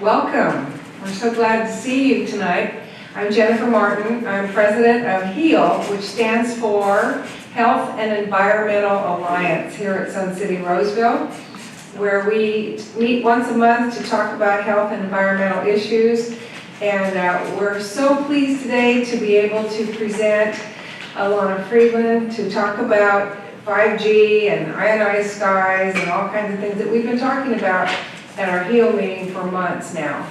Welcome. We're so glad to see you tonight. I'm Jennifer Martin. I'm president of HEAL, which stands for Health and Environmental Alliance here at Sun City, Roseville, where we meet once a month to talk about health and environmental issues. And we're so pleased today to be able to present Elana Freeland to talk about 5G and ionized skies and all kinds of things that we've been talking about at our HEAL meeting for months now.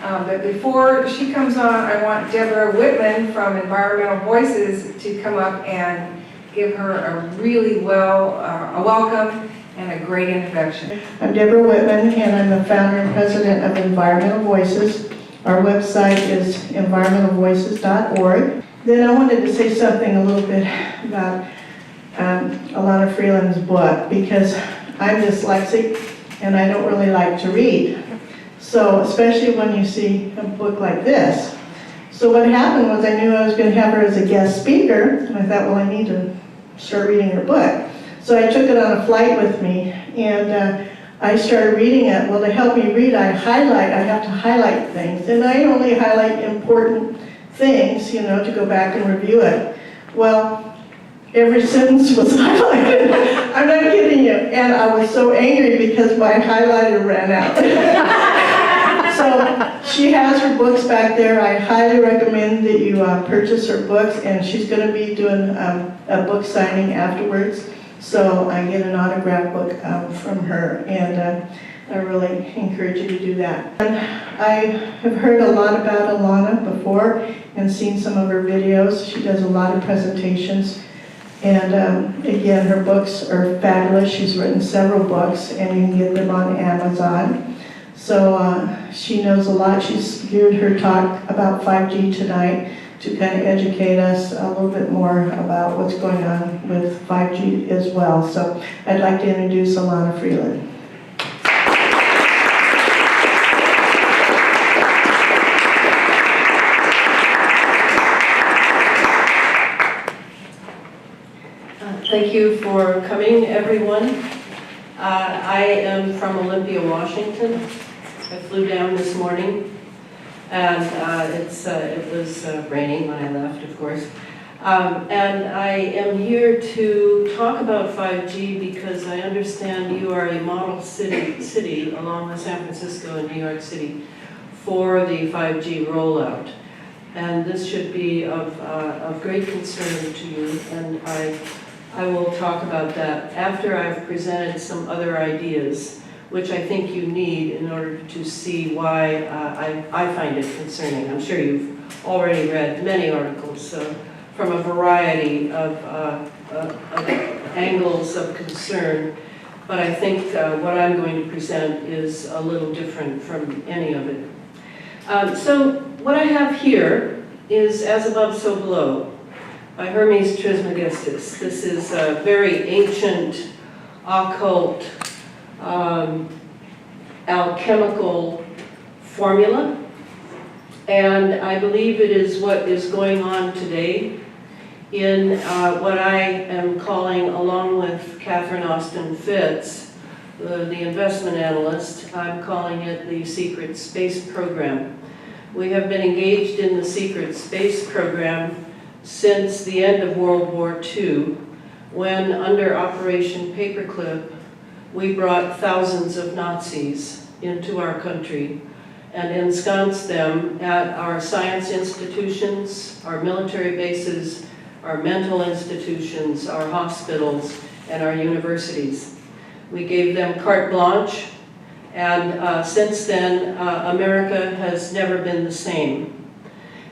But before she comes on, I want Deborah Whitman from Environmental Voices to come up and give her a really a welcome and a great introduction. I'm Deborah Whitman, and I'm the founder and president of Environmental Voices. Our website is environmentalvoices.org. Then I wanted to say something a little bit about Elana Freeland's book, because I'm dyslexic and I don't really like to read. So, especially when you see a book like this. So what happened was I knew I was going to have her as a guest speaker, and I thought, well, I need to start reading her book. So I took it on a flight with me, and I started reading it. Well, to help me read, I have to highlight things, and I only highlight important things, to go back and review it. Well, every sentence was highlighted. I'm not kidding you. And I was so angry because my highlighter ran out. So she has her books back there. I highly recommend that you purchase her books, and she's going to be doing a book signing afterwards. So I get an autograph book from her, and I really encourage you to do that. And I have heard a lot about Elana before and seen some of her videos. She does a lot of presentations. And again, her books are fabulous. She's written several books, and you can get them on Amazon. So she knows a lot. She's geared her talk about 5G tonight to kind of educate us a little bit more about what's going on with 5G as well. So I'd like to introduce Elana Freeland. Thank you for coming, everyone. I am from Olympia, Washington. I flew down this morning, and it was raining when I left, of course. And I am here to talk about 5G because I understand you are a model city along with San Francisco and New York City for the 5G rollout. And this should be of great concern to you, and I will talk about that after I've presented some other ideas, which I think you need in order to see why I find it concerning. I'm sure you've already read many articles from a variety of angles of concern, but I think what I'm going to present is a little different from any of it. So what I have here is As Above, So Below, by Hermes Trismegistus. This is a very ancient, occult, alchemical formula, and I believe it is what is going on today in what I am calling, along with Catherine Austin Fitts, the investment analyst, I'm calling it the secret space program. We have been engaged in the secret space program since the end of World War II, when under Operation Paperclip, we brought thousands of Nazis into our country and ensconced them at our science institutions, our military bases, our mental institutions, our hospitals, and our universities. We gave them carte blanche, and since then, America has never been the same.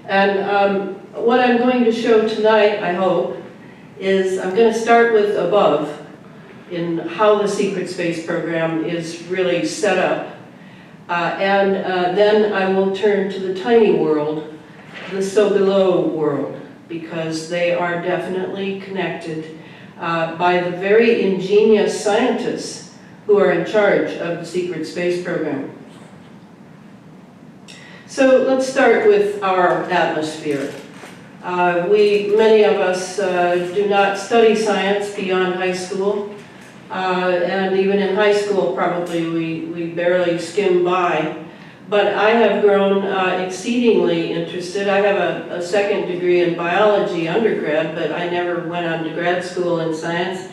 And what I'm going to show tonight, I hope, is I'm going to start with above in how the secret space program is really set up. And then I will turn to the tiny world, the so below world, because they are definitely connected by the very ingenious scientists who are in charge of the secret space program. So let's start with our atmosphere. Many of us do not study science beyond high school, and even in high school probably we barely skim by. But I have grown exceedingly interested. I have a second degree in biology undergrad, but I never went on to grad school in science.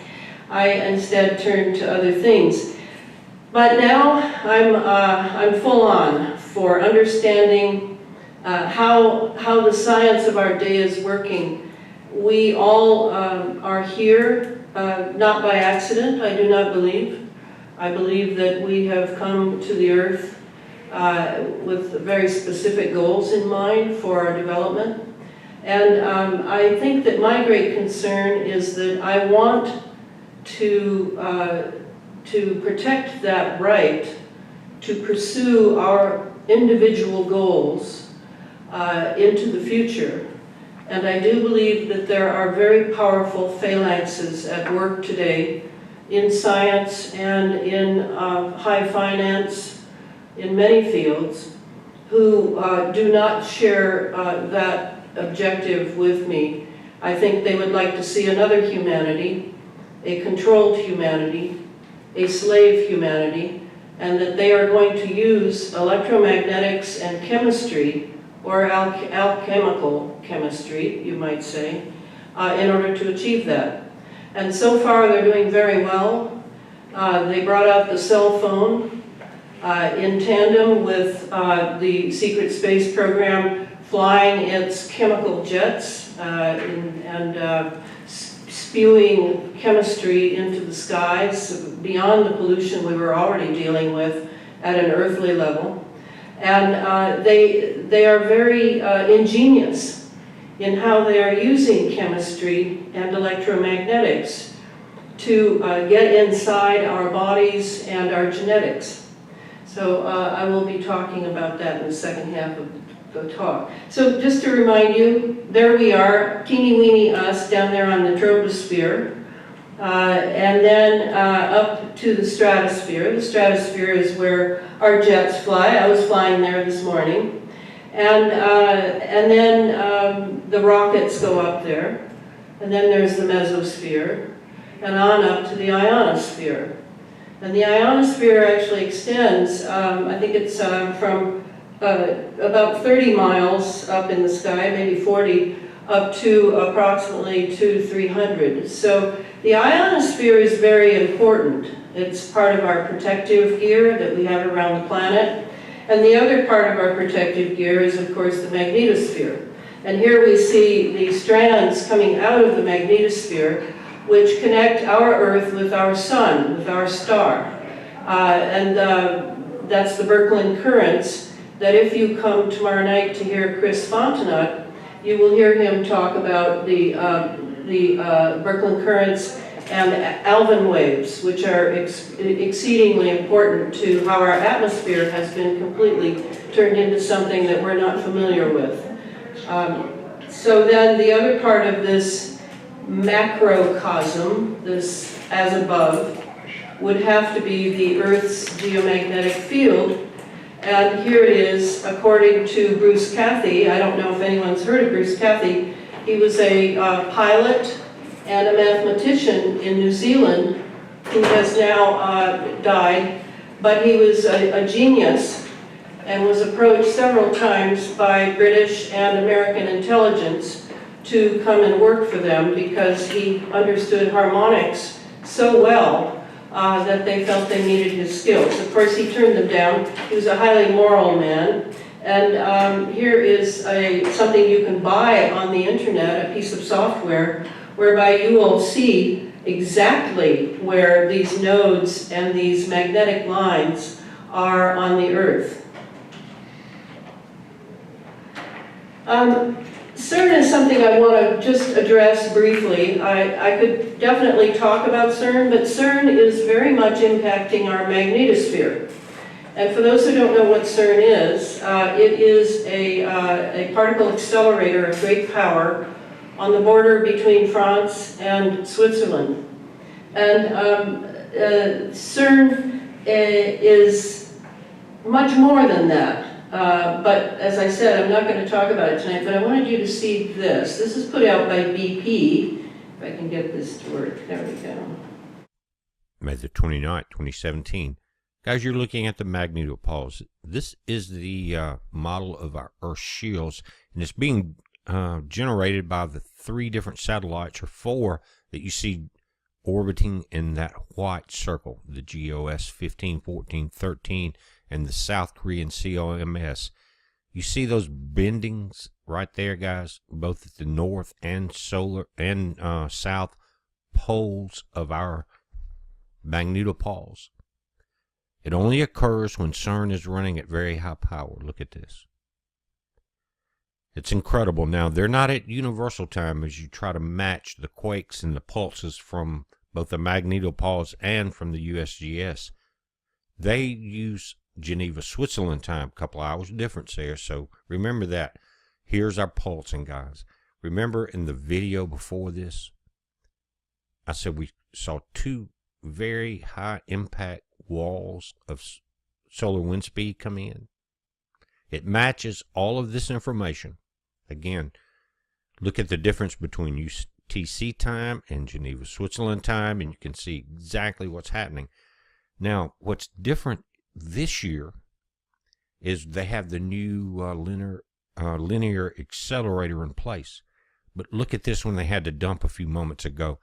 I instead turned to other things. But now I'm full on for understanding how the science of our day is working. We all are here, not by accident, I do not believe. I believe that we have come to the earth with very specific goals in mind for our development. And I think that my great concern is that I want to protect that right to pursue our individual goals into the future. And I do believe that there are very powerful phalanxes at work today in science and in high finance, in many fields, who do not share that objective with me. I think they would like to see another humanity, a controlled humanity, a slave humanity, and that they are going to use electromagnetics and chemistry, or alchemical chemistry, you might say, in order to achieve that. And so far they're doing very well. They brought out the cell phone in tandem with the secret space program flying its chemical jets and spewing chemistry into the skies beyond the pollution we were already dealing with at an earthly level. And they are very ingenious in how they are using chemistry and electromagnetics to get inside our bodies and our genetics. So I will be talking about that in the second half of the talk. So just to remind you, there we are, teeny weeny us down there on the troposphere, and then up to the stratosphere. The stratosphere is where our jets fly. I was flying there this morning. And then the rockets go up there, and then there's the mesosphere, and on up to the ionosphere. And the ionosphere actually extends, I think it's from about 30 miles up in the sky, maybe 40, up to approximately 200 to 300. So the ionosphere is very important. It's part of our protective gear that we have around the planet. And the other part of our protective gear is, of course, the magnetosphere. And here we see the strands coming out of the magnetosphere, which connect our Earth with our sun, with our star. That's the Birkeland currents, that if you come tomorrow night to hear Chris Fontenot, you will hear him talk about the Birkeland currents and Alvin waves, which are exceedingly important to how our atmosphere has been completely turned into something that we're not familiar with. So then the other part of this macrocosm, this as above, would have to be the Earth's geomagnetic field. And here it is, according to Bruce Cathy. I don't know if anyone's heard of Bruce Cathy. He was a pilot and a mathematician in New Zealand who has now died, but he was a genius and was approached several times by British and American intelligence to come and work for them because he understood harmonics so well that they felt they needed his skills. Of course, he turned them down. He was a highly moral man. And here is something you can buy on the internet, a piece of software, whereby you will see exactly where these nodes and these magnetic lines are on the Earth. CERN is something I want to just address briefly. I could definitely talk about CERN, but CERN is very much impacting our magnetosphere. And for those who don't know what CERN is, it is a particle accelerator of great power on the border between France and Switzerland. And CERN is much more than that. But as I said, I'm not going to talk about it tonight, but I wanted you to see this. This is put out by BP. If I can get this to work. There we go. May the 29th, 2017, Guys, you're looking at the magnetopoles. This is the model of our Earth shields, and it's being generated by the 3 different satellites, or 4, that you see orbiting in that white circle, the GOS 15, 14, 13, and the South Korean COMS. You see those bendings right there, guys, both at the north and south poles of our magnetopoles. It only occurs when CERN is running at very high power. Look at this. It's incredible. Now, they're not at universal time as you try to match the quakes and the pulses from both the magnetopoles and from the USGS. They use Geneva, Switzerland time, a couple hours difference there, so remember that. Here's our pulsing, guys. Remember in the video before this, I said we saw 2 very high impact walls of solar wind speed come in. It matches all of this information. Again, look at the difference between UTC time and Geneva, Switzerland time, and you can see exactly what's happening. Now, what's different this year is they have the new linear accelerator in place. But look at this one they had to dump a few moments ago.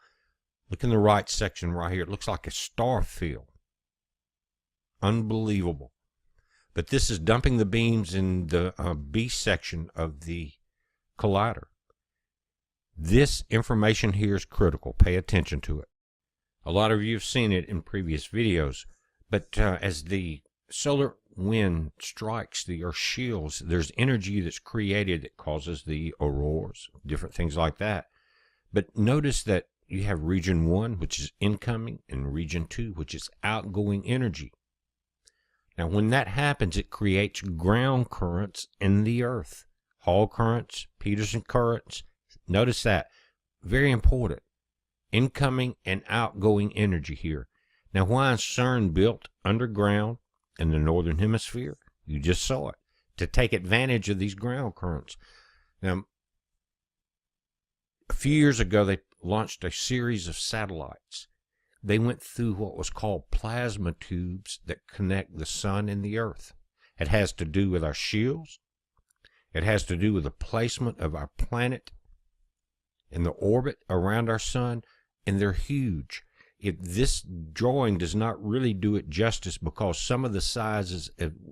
Look in the right section right here. It looks like a star field. Unbelievable. But this is dumping the beams in the B section of the collider. This information here is critical. Pay attention to it. A lot of you have seen it in previous videos. But as the solar wind strikes the Earth shields, there's energy that's created that causes the auroras, different things like that. But notice that you have region 1, which is incoming, and region 2, which is outgoing energy. Now, when that happens, it creates ground currents in the Earth. Hall currents, Peterson currents. Notice that. Very important. Incoming and outgoing energy here. Now, why is CERN built underground in the northern hemisphere? You just saw it. To take advantage of these ground currents. Now, a few years ago, they launched a series of satellites. They went through what was called plasma tubes that connect the sun and the Earth. It has to do with our shields. It has to do with the placement of our planet in the orbit around our sun, and they're huge. This drawing does not really do it justice because some of the sizes,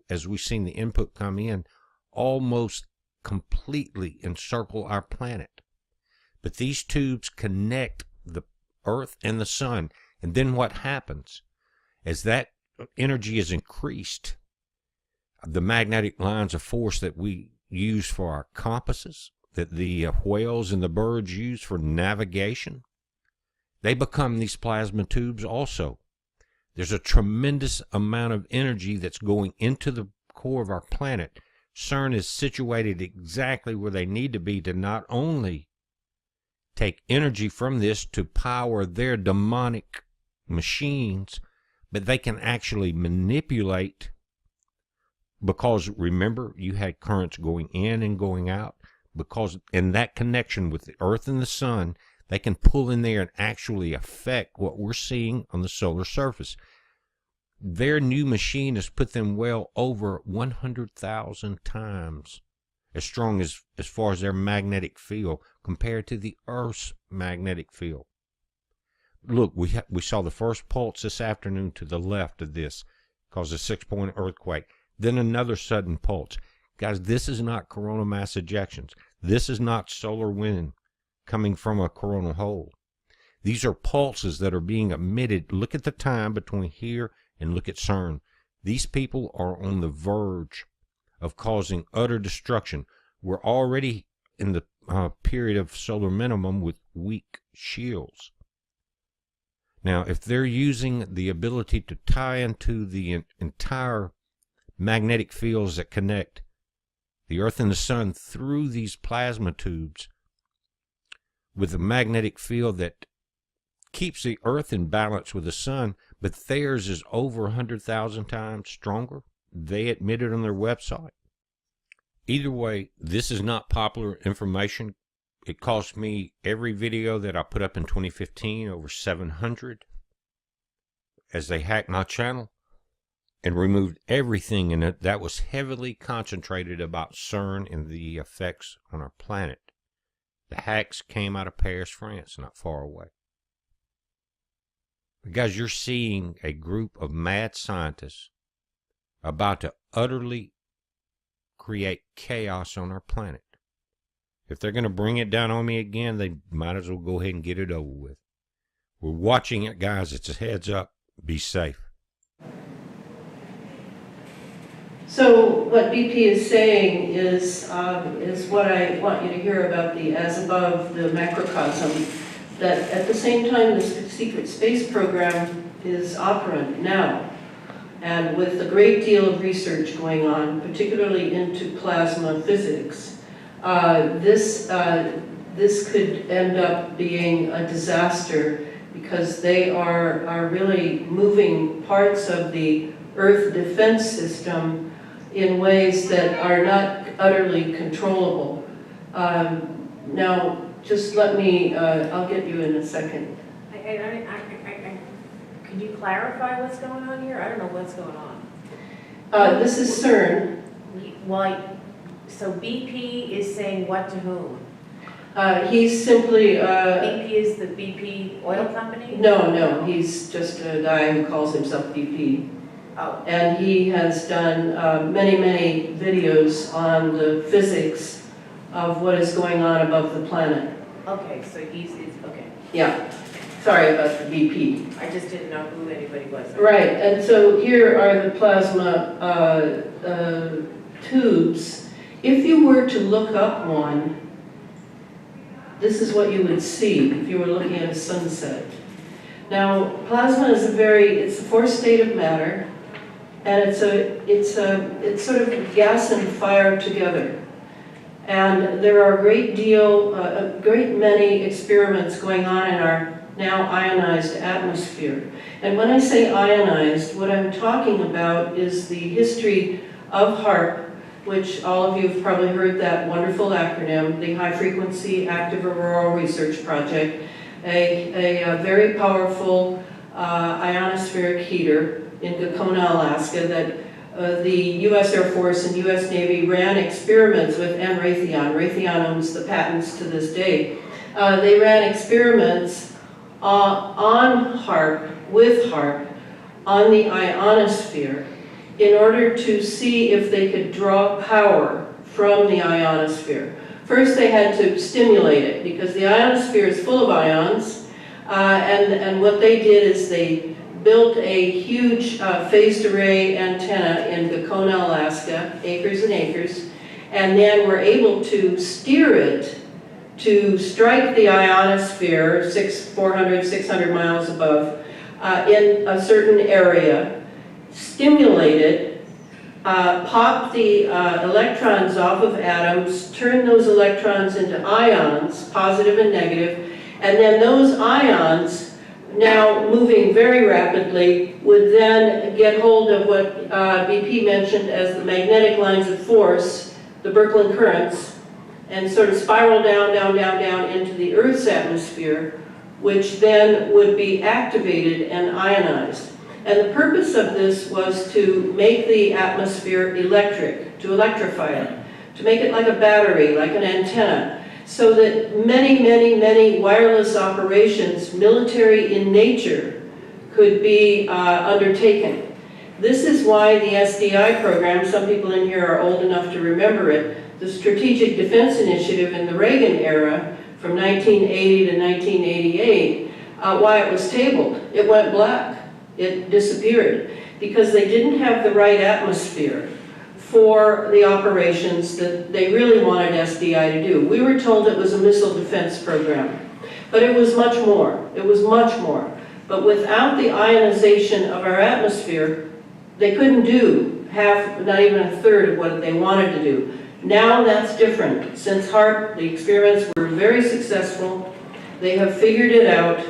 as we've seen the input come in, almost completely encircle our planet. But these tubes connect the Earth and the sun. And then what happens? As that energy is increased, the magnetic lines of force that we use for our compasses, that the whales and the birds use for navigation, they become these plasma tubes also. There's a tremendous amount of energy that's going into the core of our planet. CERN is situated exactly where they need to be to not only take energy from this to power their demonic machines, but they can actually manipulate, because remember, you had currents going in and going out, because in that connection with the Earth and the sun, they can pull in there and actually affect what we're seeing on the solar surface. Their new machine has put them well over 100,000 times as strong as far as their magnetic field compared to the Earth's magnetic field. Look, we saw the first pulse this afternoon to the left of this, caused a 6-point earthquake. Then another sudden pulse. Guys, this is not coronal mass ejections. This is not solar wind coming from a coronal hole. These are pulses that are being emitted. Look at the time between here and look at CERN. These people are on the verge of causing utter destruction. We're already in the period of solar minimum with weak shields. Now, if they're using the ability to tie into the entire magnetic fields that connect the Earth and the sun through these plasma tubes with a magnetic field that keeps the Earth in balance with the sun, but theirs is over 100,000 times stronger. They admit it on their website. Either way, this is not popular information. It cost me every video that I put up in 2015 over $700 as they hacked my channel. and removed everything in it that was heavily concentrated about CERN and the effects on our planet. The hacks came out of Paris, France, not far away. Guys, you're seeing a group of mad scientists about to utterly create chaos on our planet. If they're going to bring it down on me again, they might as well go ahead and get it over with. We're watching it, guys. It's a heads up. Be safe. So what BP is saying is what I want you to hear about the as above, the macrocosm, that at the same time the secret space program is operant now, and with a great deal of research going on, particularly into plasma physics, this could end up being a disaster because they are really moving parts of the Earth defense system in ways that are not utterly controllable. Now, just let me, I'll get you in a second. Can you clarify what's going on here? I don't know what's going on. This is CERN. Well, so BP is saying what to whom? He's simply, BP is the BP oil company? no, he's just a guy who calls himself BP. Oh, And he has done many videos on the physics of what is going on above the planet. okay, so it's okay. Yeah, sorry about the BP. I just didn't know who anybody was. Right, and so here are the plasma tubes. If you were to look up one, this is what you would see if you were looking at a sunset. Now, plasma is it's the fourth state of matter, and it's sort of gas and fire together. And there are a great many experiments going on in our now ionized atmosphere. And when I say ionized, what I'm talking about is the history of HAARP, which all of you have probably heard that wonderful acronym, the High Frequency Active Auroral Research Project, a very powerful ionospheric heater in Gakona, Alaska, that the U.S. Air Force and U.S. Navy ran experiments with, and Raytheon. Raytheon owns the patents to this day. They ran experiments on HAARP, with HAARP, on the ionosphere, in order to see if they could draw power from the ionosphere. First, they had to stimulate it, because the ionosphere is full of ions, and what they did is they built a huge phased array antenna in Gakona, Alaska, acres and acres, and then were able to steer it to strike the ionosphere 400, 600 miles above in a certain area, stimulate it, pop the electrons off of atoms, turn those electrons into ions, positive and negative, and then those ions, now moving very rapidly, would then get hold of what BP mentioned as the magnetic lines of force, the Birkeland currents, and sort of spiral down into the Earth's atmosphere, which then would be activated and ionized. And the purpose of this was to make the atmosphere electric, to electrify it, to make it like a battery, like an antenna, so that many wireless operations, military in nature, could be undertaken. This is why the SDI program, some people in here are old enough to remember it, the Strategic Defense Initiative in the Reagan era from 1980 to 1988, why it was tabled. It went black. It disappeared because they didn't have the right atmosphere for the operations that they really wanted SDI to do. We were told it was a missile defense program, but it was much more. It was much more. But without the ionization of our atmosphere, they couldn't do half, not even a third of what they wanted to do. Now that's different. Since HAARP, the experiments were very successful. They have figured it out.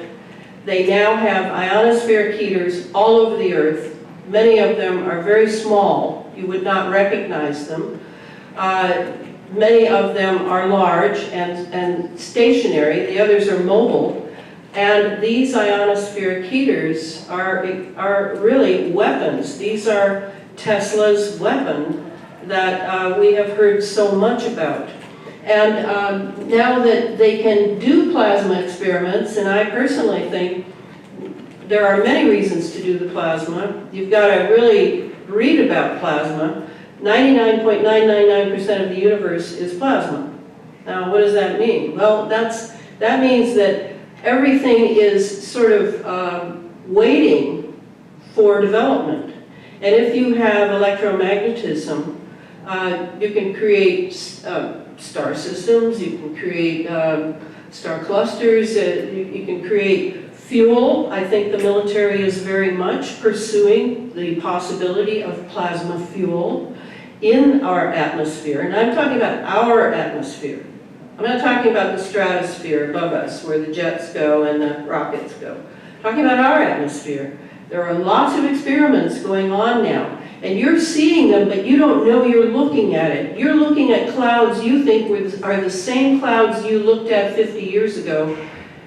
They now have ionospheric heaters all over the Earth. Many of them are very small. You would not recognize them. Many of them are large and stationary. The others are mobile. And these ionospheric heaters are really weapons. These are Tesla's weapon that we have heard so much about. And now that they can do plasma experiments, and I personally think there are many reasons to do the plasma. You've got to really read about plasma. 99.999% of the universe is plasma. Now, what does that mean? Well, that means that everything is sort of waiting for development. And if you have electromagnetism, you can create star systems, you can create star clusters, you can create fuel. I think the military is very much pursuing the possibility of plasma fuel in our atmosphere. And I'm talking about our atmosphere. I'm not talking about the stratosphere above us where the jets go and the rockets go. I'm talking about our atmosphere. There are lots of experiments going on now. And you're seeing them, but you don't know you're looking at it. You're looking at clouds you think are the same clouds you looked at 50 years ago,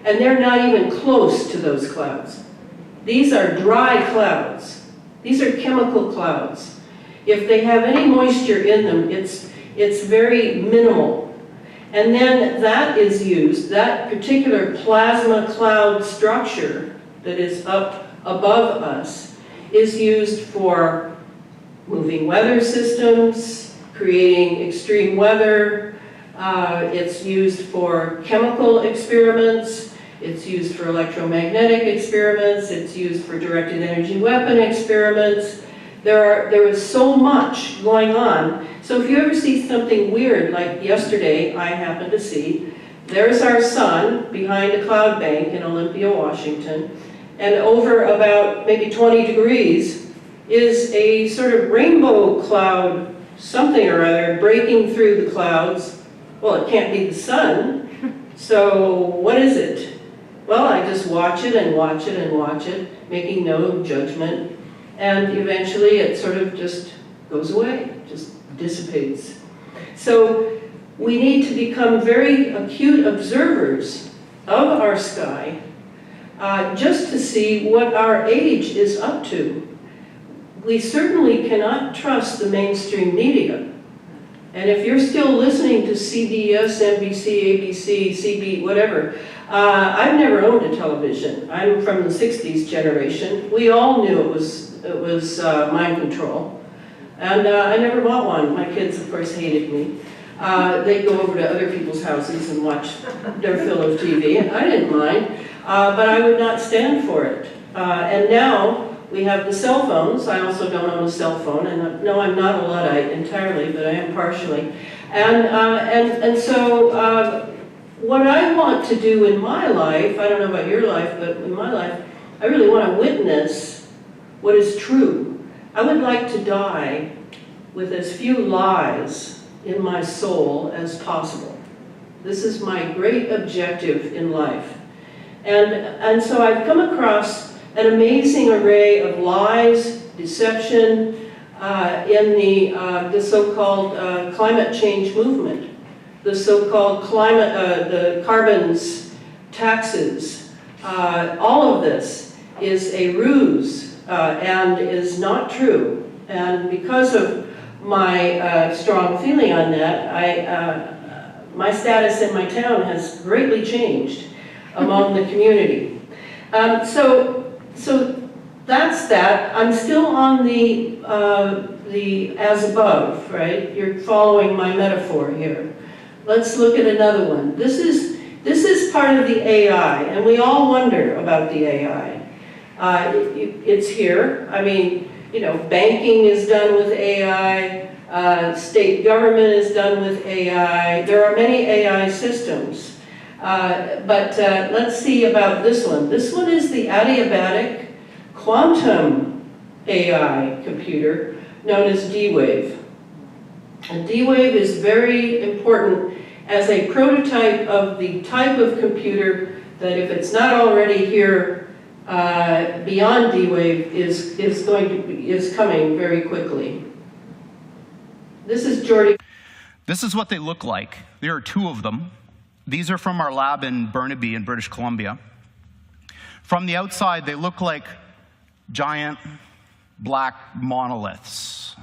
and they're not even close to those clouds. These are dry clouds. These are chemical clouds. If they have any moisture in them, it's very minimal. And then that is used, that particular plasma cloud structure that is up above us is used for moving weather systems, creating extreme weather. It's used for chemical experiments. It's used for electromagnetic experiments. It's used for directed energy weapon experiments. There is so much going on. So if you ever see something weird, like yesterday I happened to see, there's our sun behind a cloud bank in Olympia, Washington, and over about maybe 20 degrees is a sort of rainbow cloud, something or other, breaking through the clouds. Well, it can't be the sun, so what is it? Well, I just watch it and watch it and watch it, making no judgment, and eventually it sort of just goes away, just dissipates. So we need to become very acute observers of our sky just to see what our age is up to. We certainly cannot trust the mainstream media. And if you're still listening to CBS, NBC, ABC, CB, whatever, I've never owned a television. I'm from the 60s generation. We all knew it was mind control. And I never bought one. My kids, of course, hated me. They'd go over to other people's houses and watch their fill of TV, and I didn't mind, but I would not stand for it. And now, we have the cell phones. I also don't own a cell phone, and no, I'm not a Luddite entirely, but I am partially. And so what I want to do in my life, I don't know about your life, but in my life, I really want to witness what is true. I would like to die with as few lies in my soul as possible. This is my great objective in life. And so I've come across an amazing array of lies, deception in the so-called climate change movement, the so-called the carbons, taxes. All of this is a ruse and is not true. And because of my strong feeling on that, my status in my town has greatly changed among the community. So that's that. I'm still on the as above, right? You're following my metaphor here. Let's look at another one. This is part of the AI, and we all wonder about the AI. It's here. I mean, you know, banking is done with AI. State government is done with AI. There are many AI systems. But let's see about this one. This one is the adiabatic quantum AI computer known as D-Wave. And D-Wave is very important as a prototype of the type of computer that, if it's not already here, beyond D-Wave is coming very quickly. This is Jordy. This is what they look like. There are two of them. These are from our lab in Burnaby in British Columbia. From the outside, they look like giant black monoliths,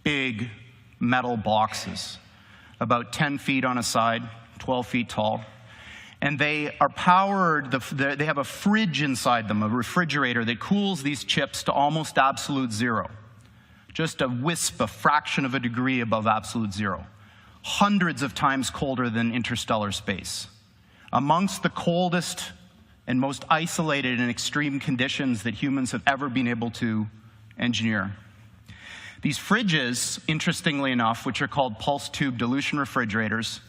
big metal boxes, about 10 feet on a side, 12 feet tall. And they are powered, they have a fridge inside them, a refrigerator that cools these chips to almost absolute zero. Just a wisp, a fraction of a degree above absolute zero. Hundreds of times colder than interstellar space. Amongst the coldest and most isolated and extreme conditions that humans have ever been able to engineer. These fridges, interestingly enough, which are called pulse tube dilution refrigerators,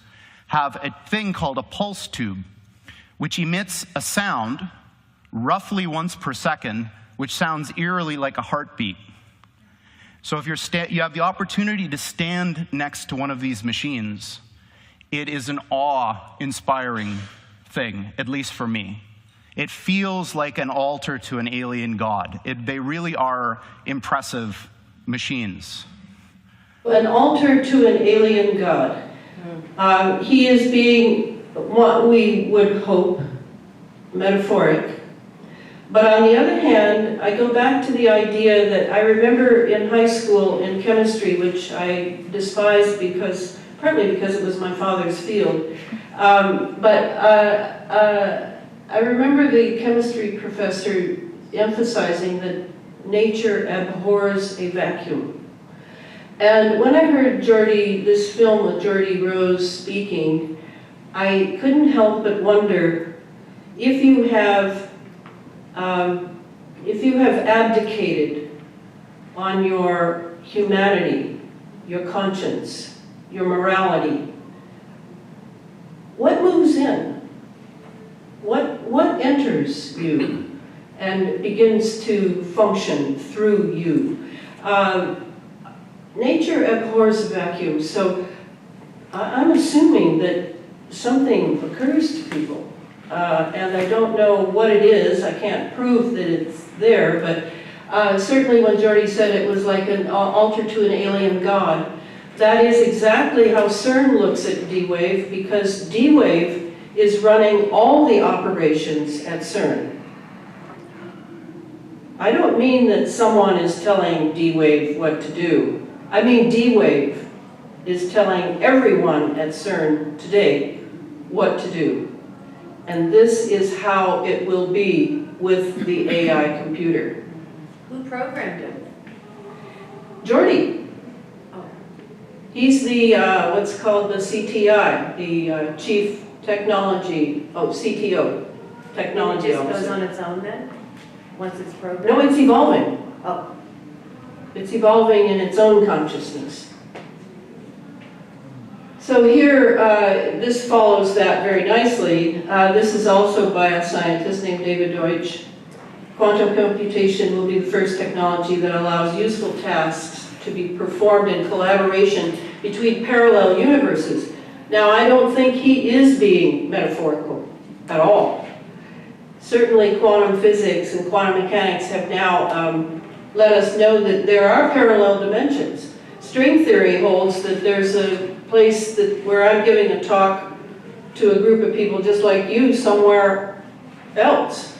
have a thing called a pulse tube, which emits a sound roughly once per second, which sounds eerily like a heartbeat. So if you have the opportunity to stand next to one of these machines, it is an awe-inspiring thing, at least for me. It feels like an altar to an alien god. They really are impressive machines. An altar to an alien god. He is being, what we would hope, metaphoric. But on the other hand, I go back to the idea that I remember in high school in chemistry, which I despised partly because it was my father's field. I remember the chemistry professor emphasizing that nature abhors a vacuum. And when I heard this film with Geordie Rose speaking, I couldn't help but wonder if you have abdicated on your humanity, your conscience, your morality, what moves in? What enters you and begins to function through you? Nature abhors a vacuum, so I'm assuming that something occurs to people, and I don't know what it is. I can't prove that it's there, but certainly when Geordie said it was like an altar to an alien god, that is exactly how CERN looks at D-Wave, because D-Wave is running all the operations at CERN. I don't mean that someone is telling D-Wave what to do. I mean D-Wave is telling everyone at CERN today what to do. And this is how it will be with the AI computer. Who programmed him? Geordie. Oh. He's the, what's called the CTI, the Chief Technology, CTO, Technology It just Officer. goes on its own then? Once it's programmed? No, it's evolving. Oh. It's evolving in its own consciousness. So here, this follows that very nicely. This is also by a scientist named David Deutsch. Quantum computation will be the first technology that allows useful tasks to be performed in collaboration between parallel universes. Now, I don't think he is being metaphorical at all. Certainly, quantum physics and quantum mechanics have now let us know that there are parallel dimensions. String theory holds that there's a place where I'm giving a talk to a group of people just like you somewhere else.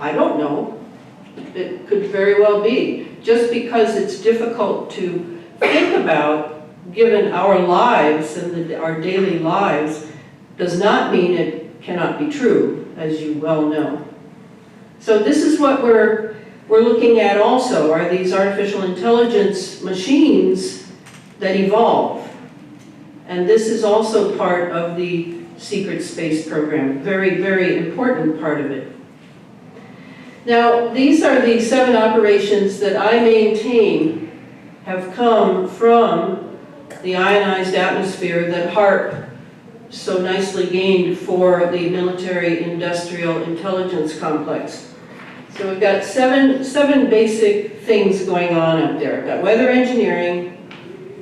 I don't know. It could very well be. Just because it's difficult to think about, given our lives and our daily lives, does not mean it cannot be true, as you well know. So this is what we're looking at also, are these artificial intelligence machines that evolve. And this is also part of the secret space program, very, very important part of it. Now, these are the 7 operations that I maintain have come from the ionized atmosphere that HAARP so nicely gained for the military-industrial intelligence complex. So we've got seven basic things going on up there. We've got weather engineering.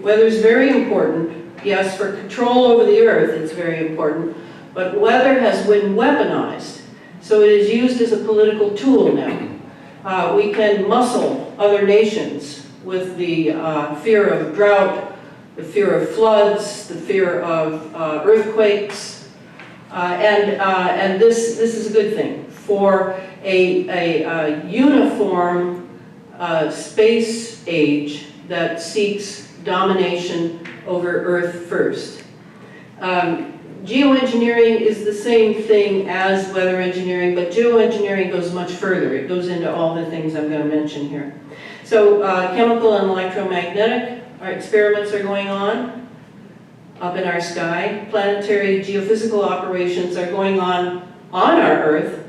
Weather's very important. Yes, for control over the Earth, it's very important. But weather has been weaponized. So it is used as a political tool now. We can muscle other nations with the fear of drought, the fear of floods, the fear of earthquakes, And this is a good thing for a uniform space age that seeks domination over Earth first. Geoengineering is the same thing as weather engineering, but geoengineering goes much further. It goes into all the things I'm going to mention here. So chemical and electromagnetic experiments are going on up in our sky. Planetary geophysical operations are going on our Earth.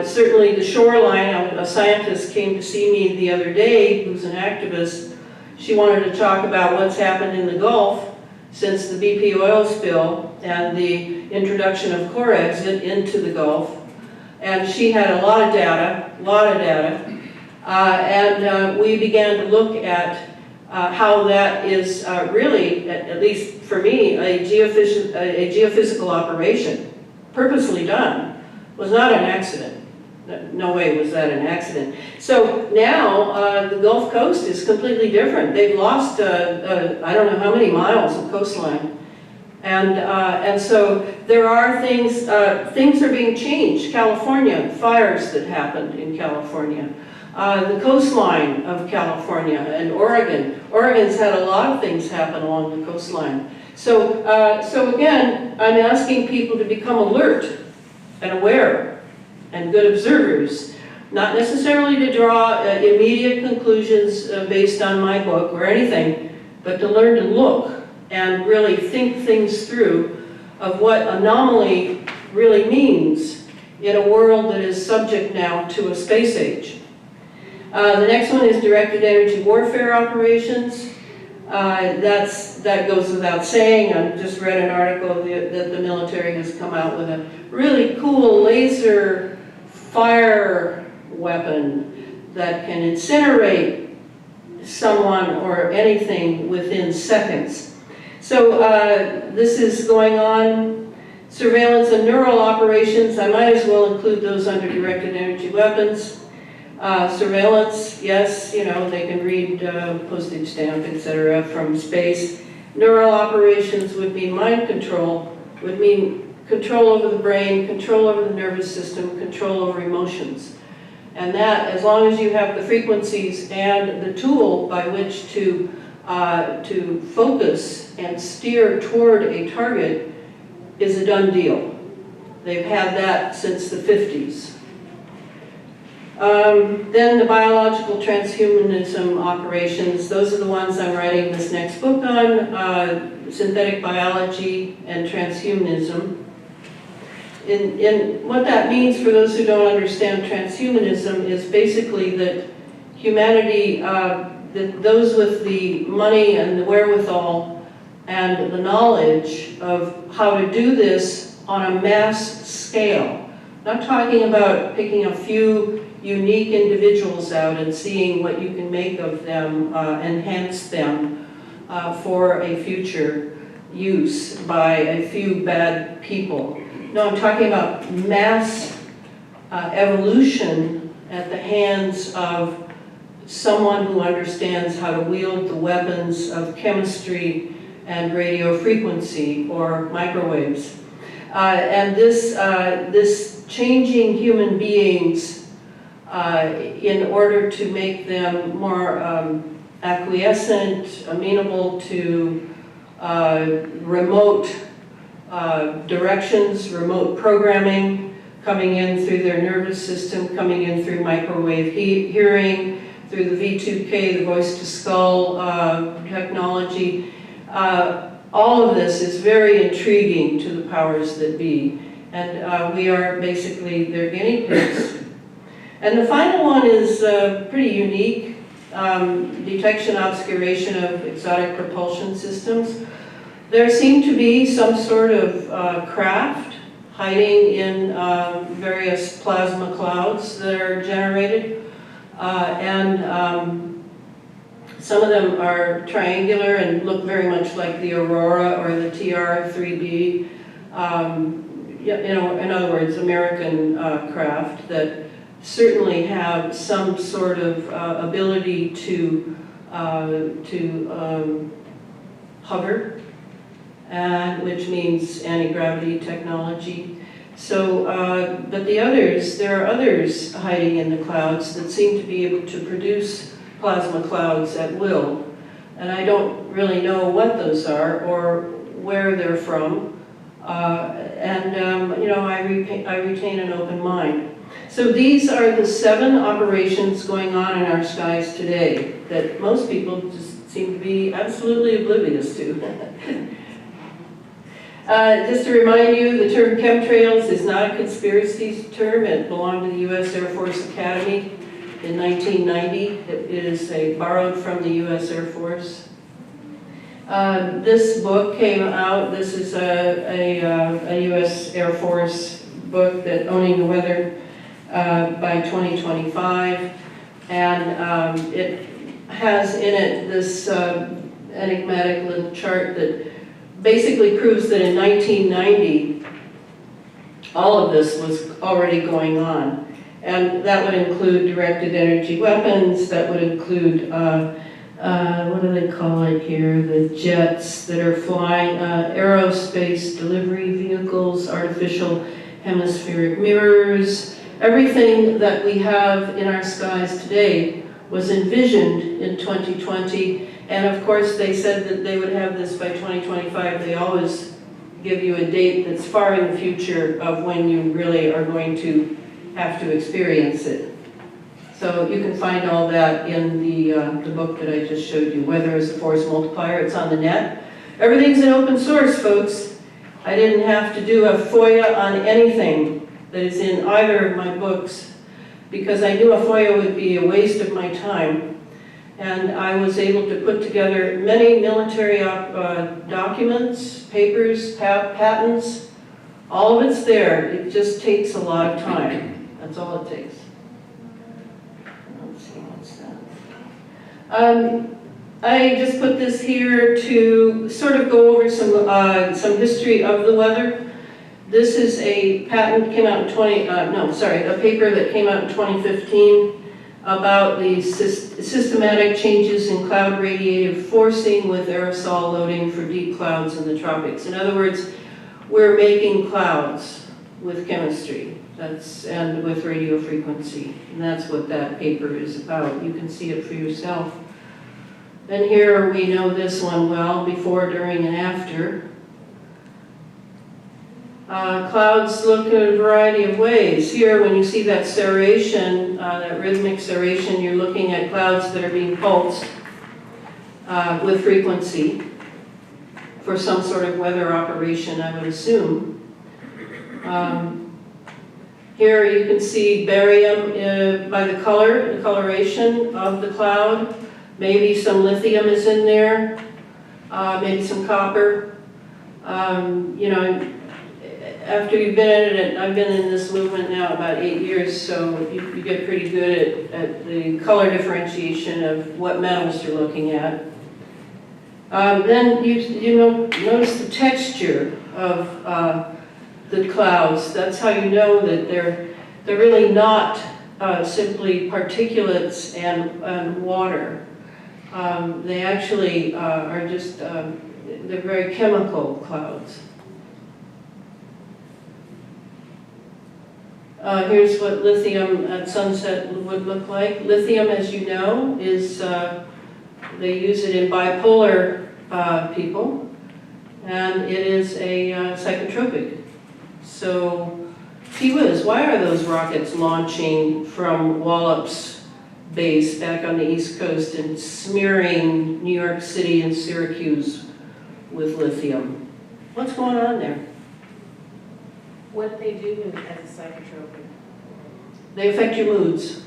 Certainly the shoreline, a scientist came to see me the other day who's an activist. She wanted to talk about what's happened in the Gulf since the BP oil spill and the introduction of core exit into the Gulf. And she had a lot of data. And we began to look at how that is really, at least for me, a geophysical operation, purposely done, was not an accident. No way was that an accident. So now the Gulf Coast is completely different. They've lost I don't know how many miles of coastline. And so there are things are being changed. California, fires that happened in California. The coastline of California and Oregon. Oregon's had a lot of things happen along the coastline. So again, I'm asking people to become alert and aware and good observers, not necessarily to draw immediate conclusions based on my book or anything, but to learn to look and really think things through of what anomaly really means in a world that is subject now to a space age. The next one is directed energy warfare operations. That goes without saying. I just read an article that the military has come out with a really cool laser fire weapon that can incinerate someone or anything within seconds. So this is going on. Surveillance and neural operations, I might as well include those under directed energy weapons. Surveillance, yes, you know, they can read postage stamp, etc. from space. Neural operations would mean mind control, would mean control over the brain, control over the nervous system, control over emotions. And that, as long as you have the frequencies and the tool by which to focus and steer toward a target, is a done deal. They've had that since the 50s. Then the biological transhumanism operations, those are the ones I'm writing this next book on, synthetic biology and transhumanism. In what that means for those who don't understand transhumanism is basically that humanity, that those with the money and the wherewithal and the knowledge of how to do this on a mass scale. Not talking about picking a few unique individuals out and seeing what you can make of them, enhance them for a future use by a few bad people. No, I'm talking about mass evolution at the hands of someone who understands how to wield the weapons of chemistry and radio frequency or microwaves. And this changing human beings in order to make them more acquiescent, amenable to remote directions, remote programming, coming in through their nervous system, coming in through microwave hearing, through the V2K, the voice-to-skull technology. All of this is very intriguing to the powers that be, and we are basically their guinea pigs. And the final one is pretty unique, detection obscuration of exotic propulsion systems. There seem to be some sort of craft hiding in various plasma clouds that are generated, and some of them are triangular and look very much like the Aurora or the TR-3B. You know, in other words, American craft that certainly have some sort of ability to hover and which means anti-gravity technology. So, but there are others hiding in the clouds that seem to be able to produce plasma clouds at will. And I don't really know what those are or where they're from. You know, I retain an open mind. So these are the 7 operations going on in our skies today that most people just seem to be absolutely oblivious to. Just to remind you, the term chemtrails is not a conspiracy term. It belonged to the U.S. Air Force Academy in 1990. It is borrowed from the U.S. Air Force. This book came out. This is a U.S. Air Force book that Owning the Weather by 2025, and it has in it this enigmatic little chart that basically proves that in 1990 all of this was already going on, and that would include directed energy weapons, that would include what do they call it here, the jets that are flying, aerospace delivery vehicles, artificial hemispheric mirrors. Everything that we have in our skies today was envisioned in 2020, and of course they said that they would have this by 2025. They always give you a date that's far in the future of when you really are going to have to experience it. So you can find all that in the book that I just showed you, Weather as a Force Multiplier. It's on the net. Everything's in open source, folks. I didn't have to do a FOIA on anything that is in either of my books because I knew a FOIA would be a waste of my time. And I was able to put together many military documents, papers, patents. All of it's there. It just takes a lot of time. That's all it takes. Let's see, what's that? I just put this here to sort of go over some history of the weather. This is a patent came out in a paper that came out in 2015 about the systematic changes in cloud radiative forcing with aerosol loading for deep clouds in the tropics. In other words, we're making clouds with chemistry. And with radio frequency, and that's what that paper is about. You can see it for yourself. And here we know this one well, before, during, and after. Clouds look in a variety of ways. Here, when you see that serration, that rhythmic serration, you're looking at clouds that are being pulsed with frequency for some sort of weather operation, I would assume. Here you can see barium by the coloration of the cloud. Maybe some lithium is in there, maybe some copper. You know, after you've been in it, I've been in this movement now about 8 years, so you get pretty good at the color differentiation of what metals you're looking at. Then you know, notice the texture of the clouds. That's how you know that they're really not simply particulates and water. They actually are just, they're very chemical clouds. Here's what lithium at sunset would look like. Lithium, as you know, is, they use it in bipolar people, and it is a psychotropic. So, gee whiz, why are those rockets launching from Wallops Base back on the East Coast and smearing New York City and Syracuse with lithium? What's going on there? What they do as a psychotropic? They affect your moods.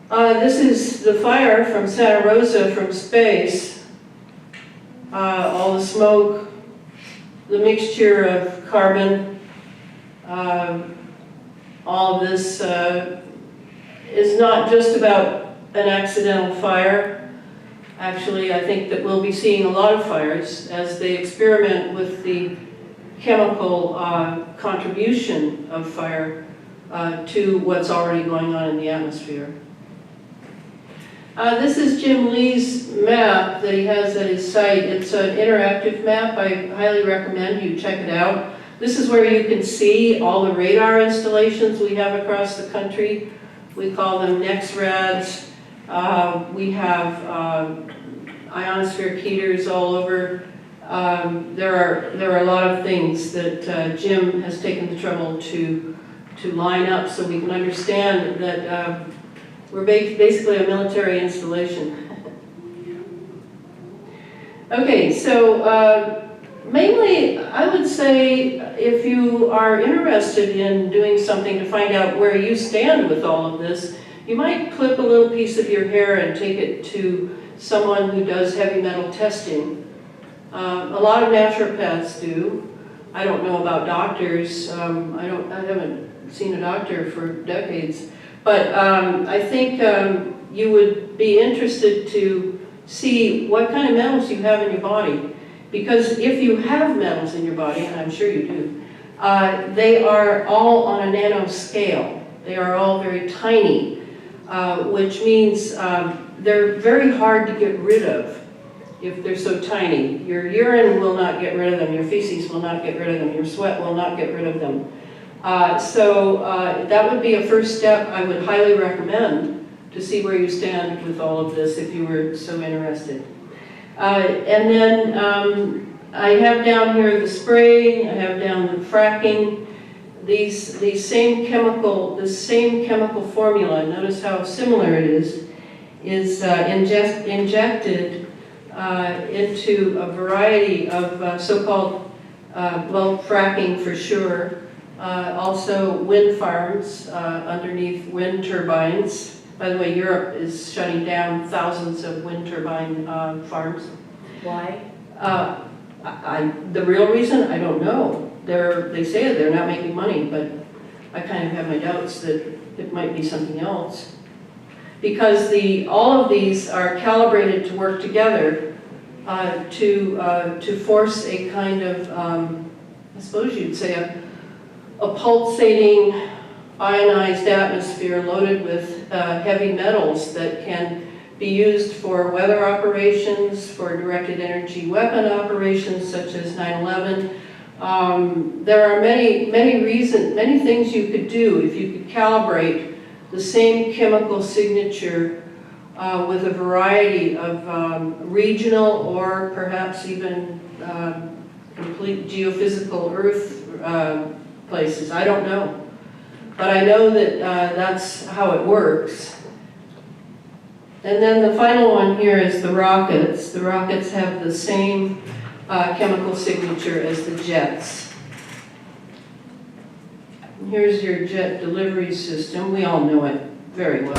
This is the fire from Santa Rosa from space. All the smoke, the mixture of carbon, all of this is not just about an accidental fire. Actually, I think that we'll be seeing a lot of fires as they experiment with the chemical contribution of fire to what's already going on in the atmosphere. This is Jim Lee's map that he has at his site. It's an interactive map. I highly recommend you check it out. This is where you can see all the radar installations we have across the country. We call them NexRads. We have ionosphere heaters all over. There are a lot of things that Jim has taken the trouble to line up so we can understand that we're basically a military installation. Okay, so mainly I would say if you are interested in doing something to find out where you stand with all of this, you might clip a little piece of your hair and take it to someone who does heavy metal testing. A lot of naturopaths do. I don't know about doctors. I haven't seen a doctor for decades. But I think you would be interested to see what kind of metals you have in your body. Because if you have metals in your body, and I'm sure you do, they are all on a nano scale. They are all very tiny, which means they're very hard to get rid of if they're so tiny. Your urine will not get rid of them, your feces will not get rid of them, your sweat will not get rid of them. So that would be a first step I would highly recommend to see where you stand with all of this if you were so interested. And then I have down here the spraying, I have down the fracking, this same chemical formula, notice how similar it is injected into a variety of so-called, fracking for sure, also wind farms underneath wind turbines. By the way, Europe is shutting down thousands of wind turbine farms. Why? The real reason, I don't know. They say they're not making money, but I kind of have my doubts that it might be something else. Because all of these are calibrated to work together to force a kind of, I suppose you'd say, a pulsating ionized atmosphere loaded with heavy metals that can be used for weather operations, for directed energy weapon operations such as 9/11. There are many things you could do if you could calibrate the same chemical signature with a variety of regional or perhaps even complete geophysical Earth places. I don't know. But I know that that's how it works. And then the final one here is the rockets. The rockets have the same chemical signature as the jets. And here's your jet delivery system. We all know it very well.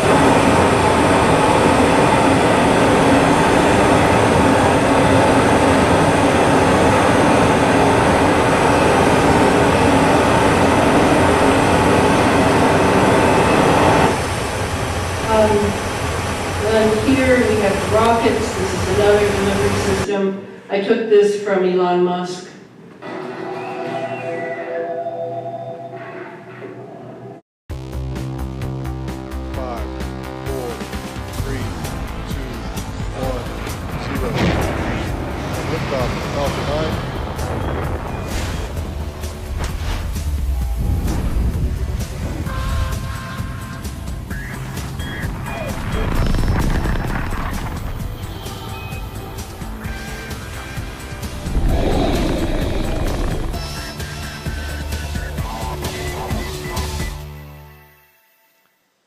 Then here we have rockets. This is another delivery system. I took this from Elon Musk.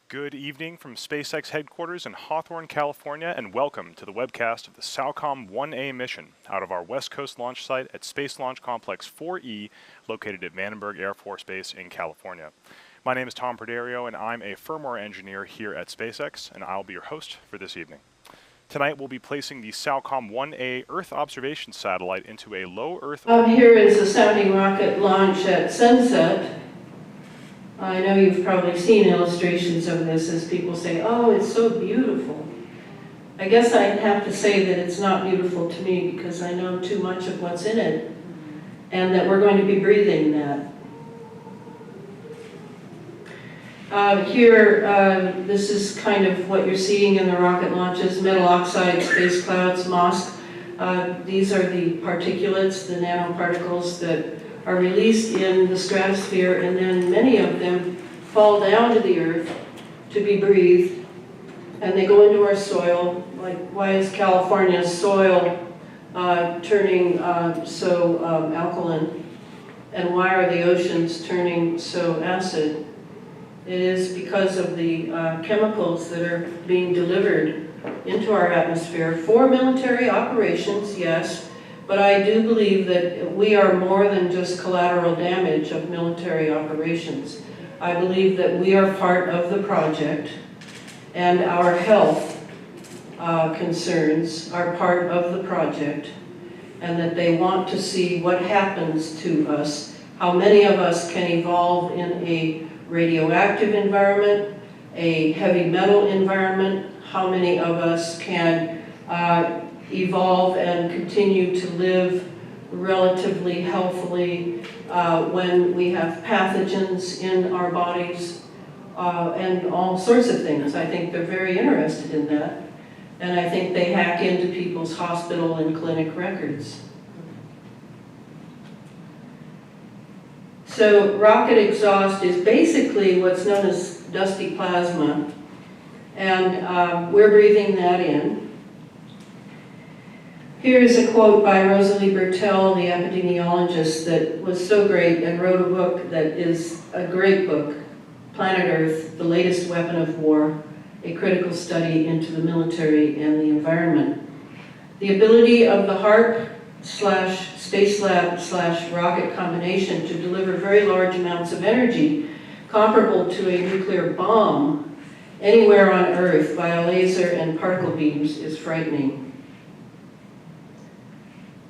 Good evening from SpaceX headquarters in Hawthorne, California, and welcome to the webcast of the SAOCOM 1A mission out of our West Coast launch site at Space Launch Complex 4E, located at Vandenberg Air Force Base in California. My name is Tom Perderio, and I'm a firmware engineer here at SpaceX, and I'll be your host for this evening. Tonight, we'll be placing the SAOCOM 1A Earth observation satellite into a low Earth... Here is a sounding rocket launch at sunset. I know you've probably seen illustrations of this as people say, oh, it's so beautiful. I guess I'd have to say that it's not beautiful to me because I know too much of what's in it and that we're going to be breathing that. This is kind of what you're seeing in the rocket launches, metal oxide, space clouds, MOSC. These are the particulates, the nanoparticles that are released in the stratosphere, and then many of them fall down to the Earth to be breathed, and they go into our soil. Like, why is California's soil turning so alkaline? And why are the oceans turning so acid? It is because of the chemicals that are being delivered into our atmosphere for military operations, yes, but I do believe that we are more than just collateral damage of military operations. I believe that we are part of the project, and our health concerns are part of the project, and that they want to see what happens to us, how many of us can evolve in a radioactive environment, a heavy metal environment, how many of us can evolve and continue to live relatively healthily when we have pathogens in our bodies and all sorts of things. I think they're very interested in that. And I think they hack into people's hospital and clinic records. So rocket exhaust is basically what's known as dusty plasma, and we're breathing that in. Here's a quote by Rosalie Bertell, the epidemiologist, that was so great and wrote a book that is a great book, Planet Earth, The Latest Weapon of War, a critical study into the military and the environment. The ability of the HAARP/Space Lab/rocket combination to deliver very large amounts of energy comparable to a nuclear bomb anywhere on Earth via laser and particle beams is frightening.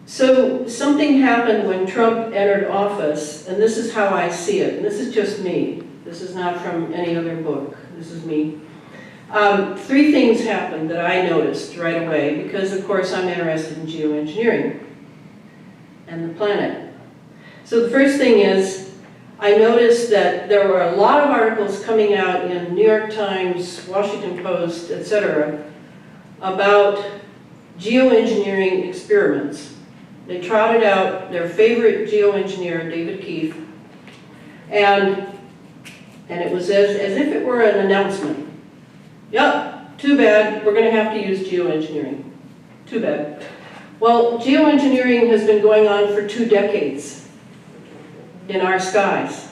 So something happened when Trump entered office, and this is how I see it, and this is just me. This is not from any other book. This is me. Three things happened that I noticed right away, because of course I'm interested in geoengineering and the planet. So the first thing is, I noticed that there were a lot of articles coming out in New York Times, Washington Post, etc., about geoengineering experiments. They trotted out their favorite geoengineer, David Keith, and it was as if it were an announcement. Yep, too bad, we're going to have to use geoengineering. Too bad. Well, geoengineering has been going on for 2 decades in our skies.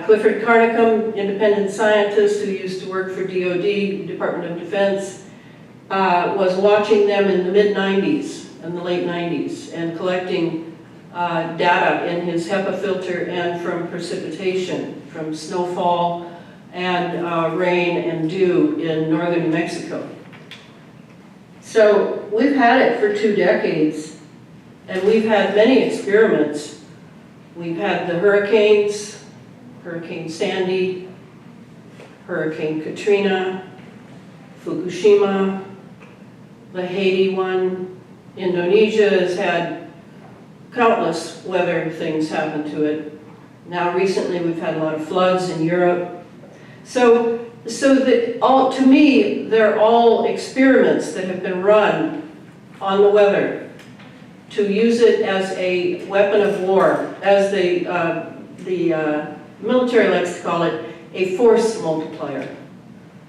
Clifford Carnicom, independent scientist who used to work for DoD, Department of Defense, was watching them in the mid-90s and the late 90s and collecting data in his HEPA filter and from precipitation, from snowfall and rain and dew in northern New Mexico. So we've had it for 2 decades, and we've had many experiments. We've had the hurricanes, Hurricane Sandy, Hurricane Katrina, Fukushima, the Haiti one. Indonesia has had countless weather things happen to it. Now recently we've had a lot of floods in Europe. So to me, they're all experiments that have been run on the weather to use it as a weapon of war, as the military likes to call it, a force multiplier.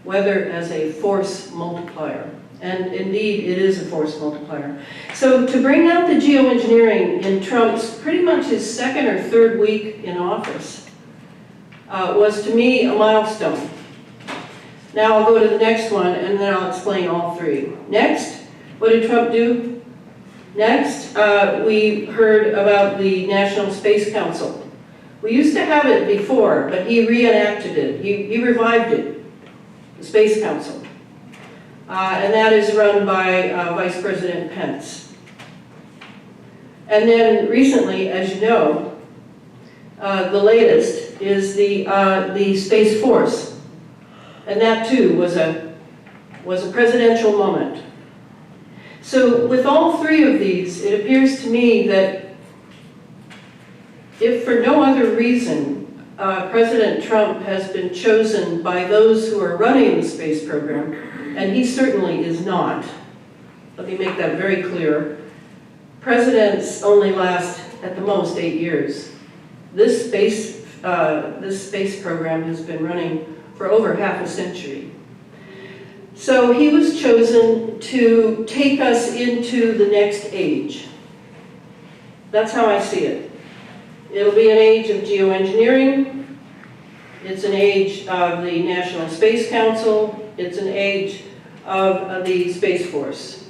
Weather as a force multiplier. And indeed, it is a force multiplier. So to bring out the geoengineering in Trump's pretty much his 2nd or 3rd week in office was to me a milestone. Now I'll go to the next one, and then I'll explain all 3. Next, what did Trump do? Next, we heard about the National Space Council. We used to have it before, but he reenacted it. He revived it, the Space Council. And that is run by Vice President Pence. And then recently, as you know, the latest is the Space Force. And that too was a presidential moment. So with all 3 of these, it appears to me that if for no other reason, President Trump has been chosen by those who are running the space program, and he certainly is not. Let me make that very clear. Presidents only last at the most 8 years. This space program has been running for over half a century. So he was chosen to take us into the next age. That's how I see it. It'll be an age of geoengineering. It's an age of the National Space Council. It's an age of the Space Force.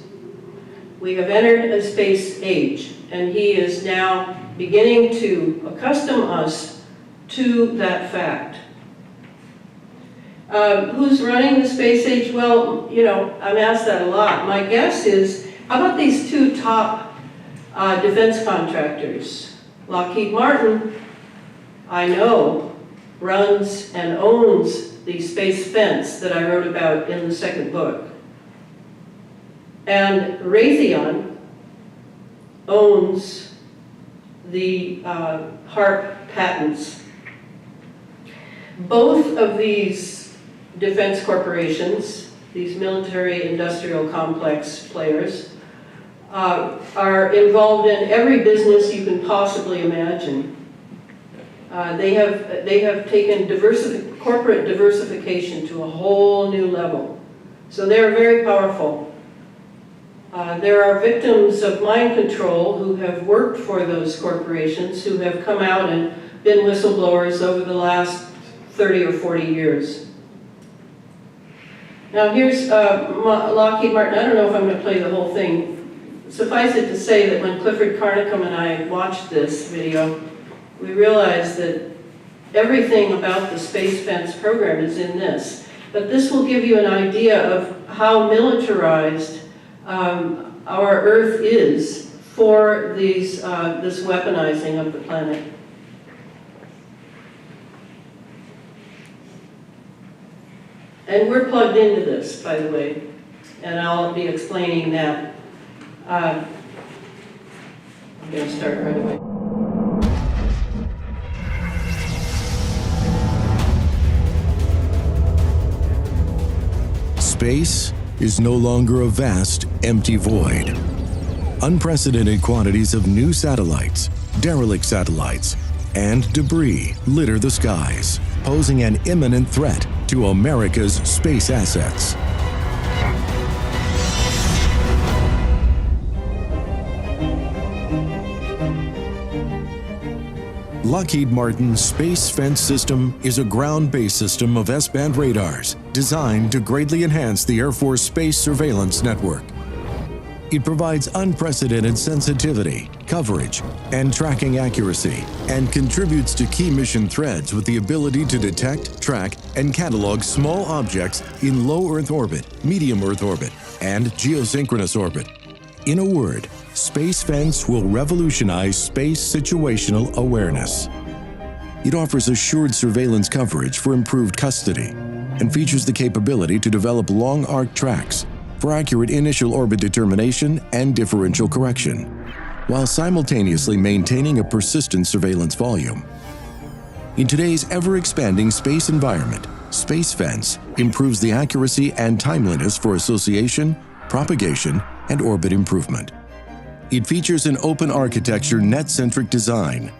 We have entered a space age, and he is now beginning to accustom us to that fact. Who's running the space age? Well, you know, I'm asked that a lot. My guess is, how about these two top defense contractors? Lockheed Martin, I know, runs and owns the space fence that I wrote about in the second book. And Raytheon owns the HARP patents. Both of these defense corporations, these military industrial complex players, are involved in every business you can possibly imagine. They have taken corporate diversification to a whole new level. So they're very powerful. There are victims of mind control who have worked for those corporations, who have come out and been whistleblowers over the last 30 or 40 years. Now here's Lockheed Martin. I don't know if I'm going to play the whole thing. Suffice it to say that when Clifford Carnicom and I watched this video, we realized that everything about the Space Fence program is in this. But this will give you an idea of how militarized our Earth is for this weaponizing of the planet. And we're plugged into this, by the way, and I'll be explaining that. I'm going to start right away. Space is no longer a vast, empty void. Unprecedented quantities of new satellites, derelict satellites, and debris litter the skies, posing an imminent threat to America's space assets. Lockheed Martin's Space Fence System is a ground-based system of S-band radars designed to greatly enhance the Air Force space surveillance network. It provides unprecedented sensitivity, coverage, and tracking accuracy, and contributes to key mission threads with the ability to detect, track, and catalog small objects in low Earth orbit, medium Earth orbit, and geosynchronous orbit. In a word, Space Fence will revolutionize space situational awareness. It offers assured surveillance coverage for improved custody and features the capability to develop long arc tracks for accurate initial orbit determination and differential correction, while simultaneously maintaining a persistent surveillance volume. In today's ever-expanding space environment, Space Fence improves the accuracy and timeliness for association, propagation, and orbit improvement. It features an open architecture net-centric design.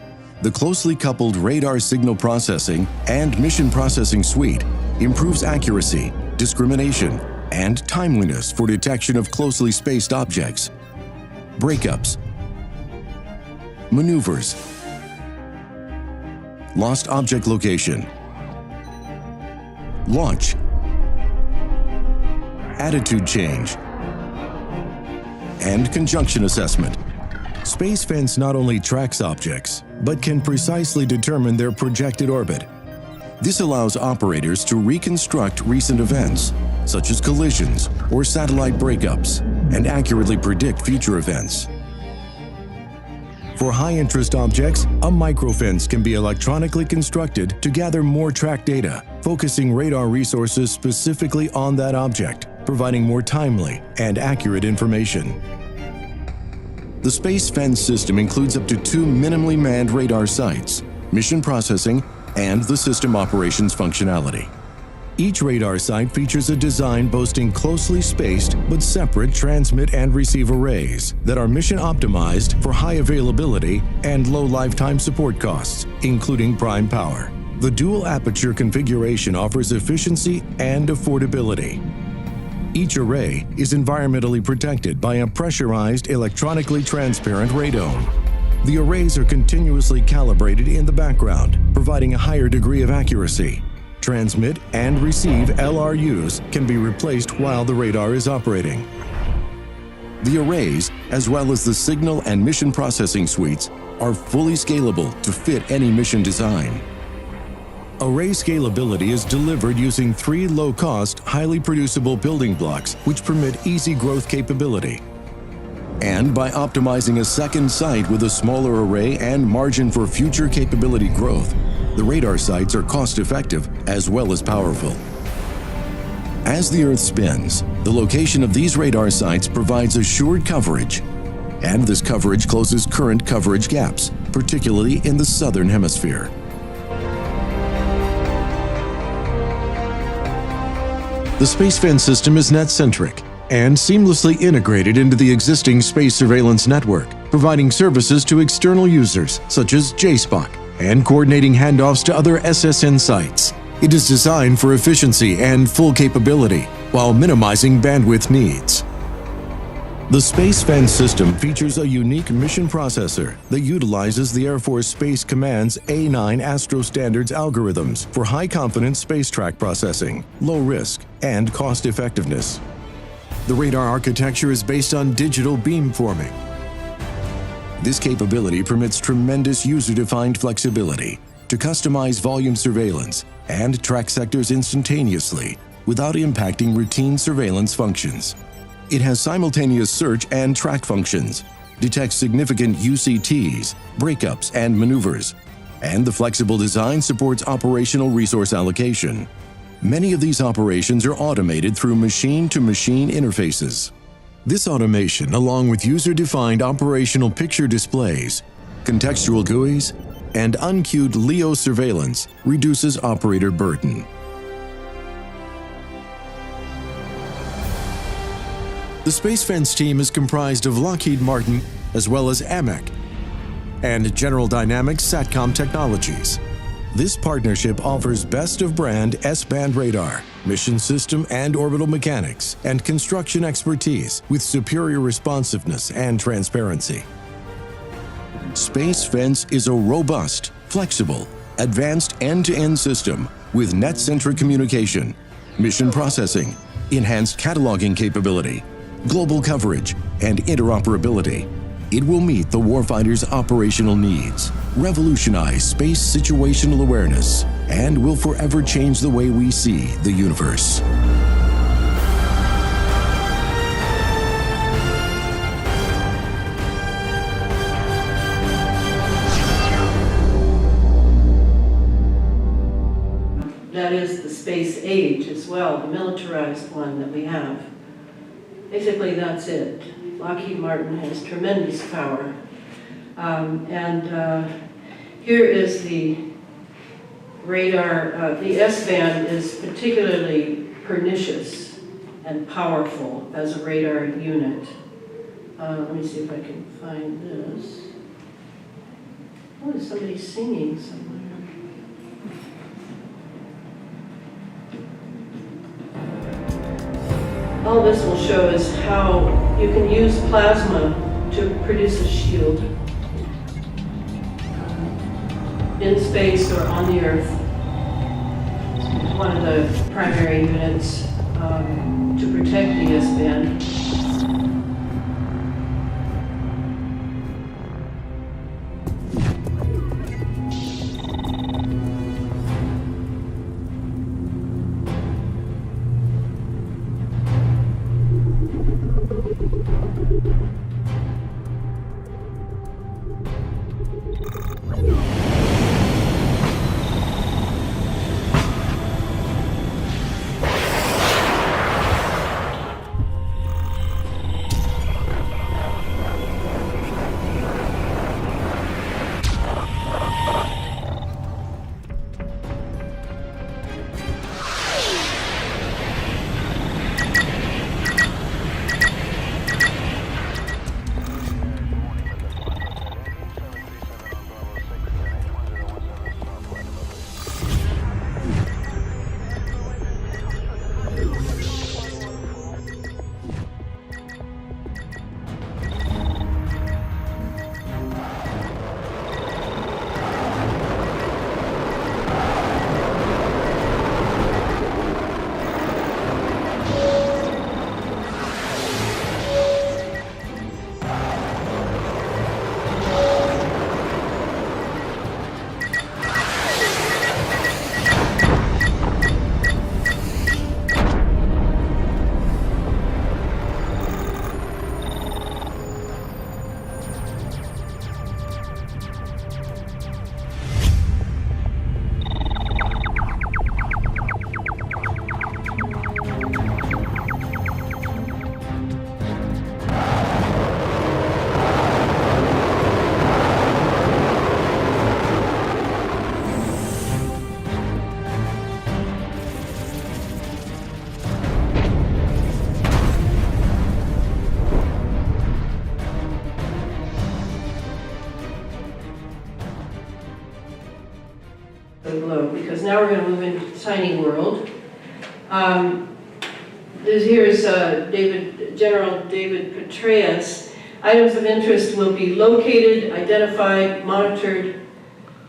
The closely coupled radar signal processing and mission processing suite improves accuracy, discrimination, and timeliness for detection of closely spaced objects, breakups, maneuvers, lost object location, launch, attitude change, and conjunction assessment. Space Fence not only tracks objects, but can precisely determine their projected orbit. This allows operators to reconstruct recent events, such as collisions or satellite breakups, and accurately predict future events. For high-interest objects, a microfence can be electronically constructed to gather more track data, focusing radar resources specifically on that object, providing more timely and accurate information. The Space Fence system includes up to 2 minimally manned radar sites, mission processing, and the system operations functionality. Each radar site features a design boasting closely spaced but separate transmit and receive arrays that are mission optimized for high availability and low lifetime support costs, including prime power. The dual aperture configuration offers efficiency and affordability. Each array is environmentally protected by a pressurized, electronically transparent radome. The arrays are continuously calibrated in the background, providing a higher degree of accuracy. Transmit and receive LRUs can be replaced while the radar is operating. The arrays, as well as the signal and mission processing suites, are fully scalable to fit any mission design. Array scalability is delivered using 3 low-cost, highly producible building blocks which permit easy growth capability. And by optimizing a second site with a smaller array and margin for future capability growth, the radar sites are cost-effective as well as powerful. As the Earth spins, the location of these radar sites provides assured coverage, and this coverage closes current coverage gaps, particularly in the southern hemisphere. The Space Fence system is net-centric and seamlessly integrated into the existing space surveillance network, providing services to external users such as JSPOC and coordinating handoffs to other SSN sites. It is designed for efficiency and full capability while minimizing bandwidth needs. The Space Fence system features a unique mission processor that utilizes the Air Force Space Command's A9 Astro Standards algorithms for high-confidence space track processing, low risk, and cost effectiveness. The radar architecture is based on digital beamforming. This capability permits tremendous user-defined flexibility to customize volume surveillance and track sectors instantaneously without impacting routine surveillance functions. It has simultaneous search and track functions, detects significant UCTs, breakups, and maneuvers, and the flexible design supports operational resource allocation. Many of these operations are automated through machine-to-machine interfaces. This automation, along with user-defined operational picture displays, contextual GUIs, and unqueued LEO surveillance, reduces operator burden. The Space Fence team is comprised of Lockheed Martin, as well as AMEC, and General Dynamics Satcom Technologies. This partnership offers best-of-brand S-band radar, mission system and orbital mechanics, and construction expertise with superior responsiveness and transparency. Space Fence is a robust, flexible, advanced end-to-end system with net-centric communication, mission processing, enhanced cataloging capability, global coverage, and interoperability. It will meet the warfighter's operational needs, revolutionize space situational awareness, and will forever change the way we see the universe. That is the space age as well, the militarized one that we have. Basically, that's it. Lockheed Martin has tremendous power. Here is the radar. The S-band is particularly pernicious and powerful as a radar unit. Let me see if I can find this. Oh, there's somebody singing somewhere. All this will show is how you can use plasma to produce a shield in space or on the Earth. One of the primary units to protect the S-band. because now we're going to move into tiny world. Here's General David Petraeus. Items of interest will be located, identified, monitored,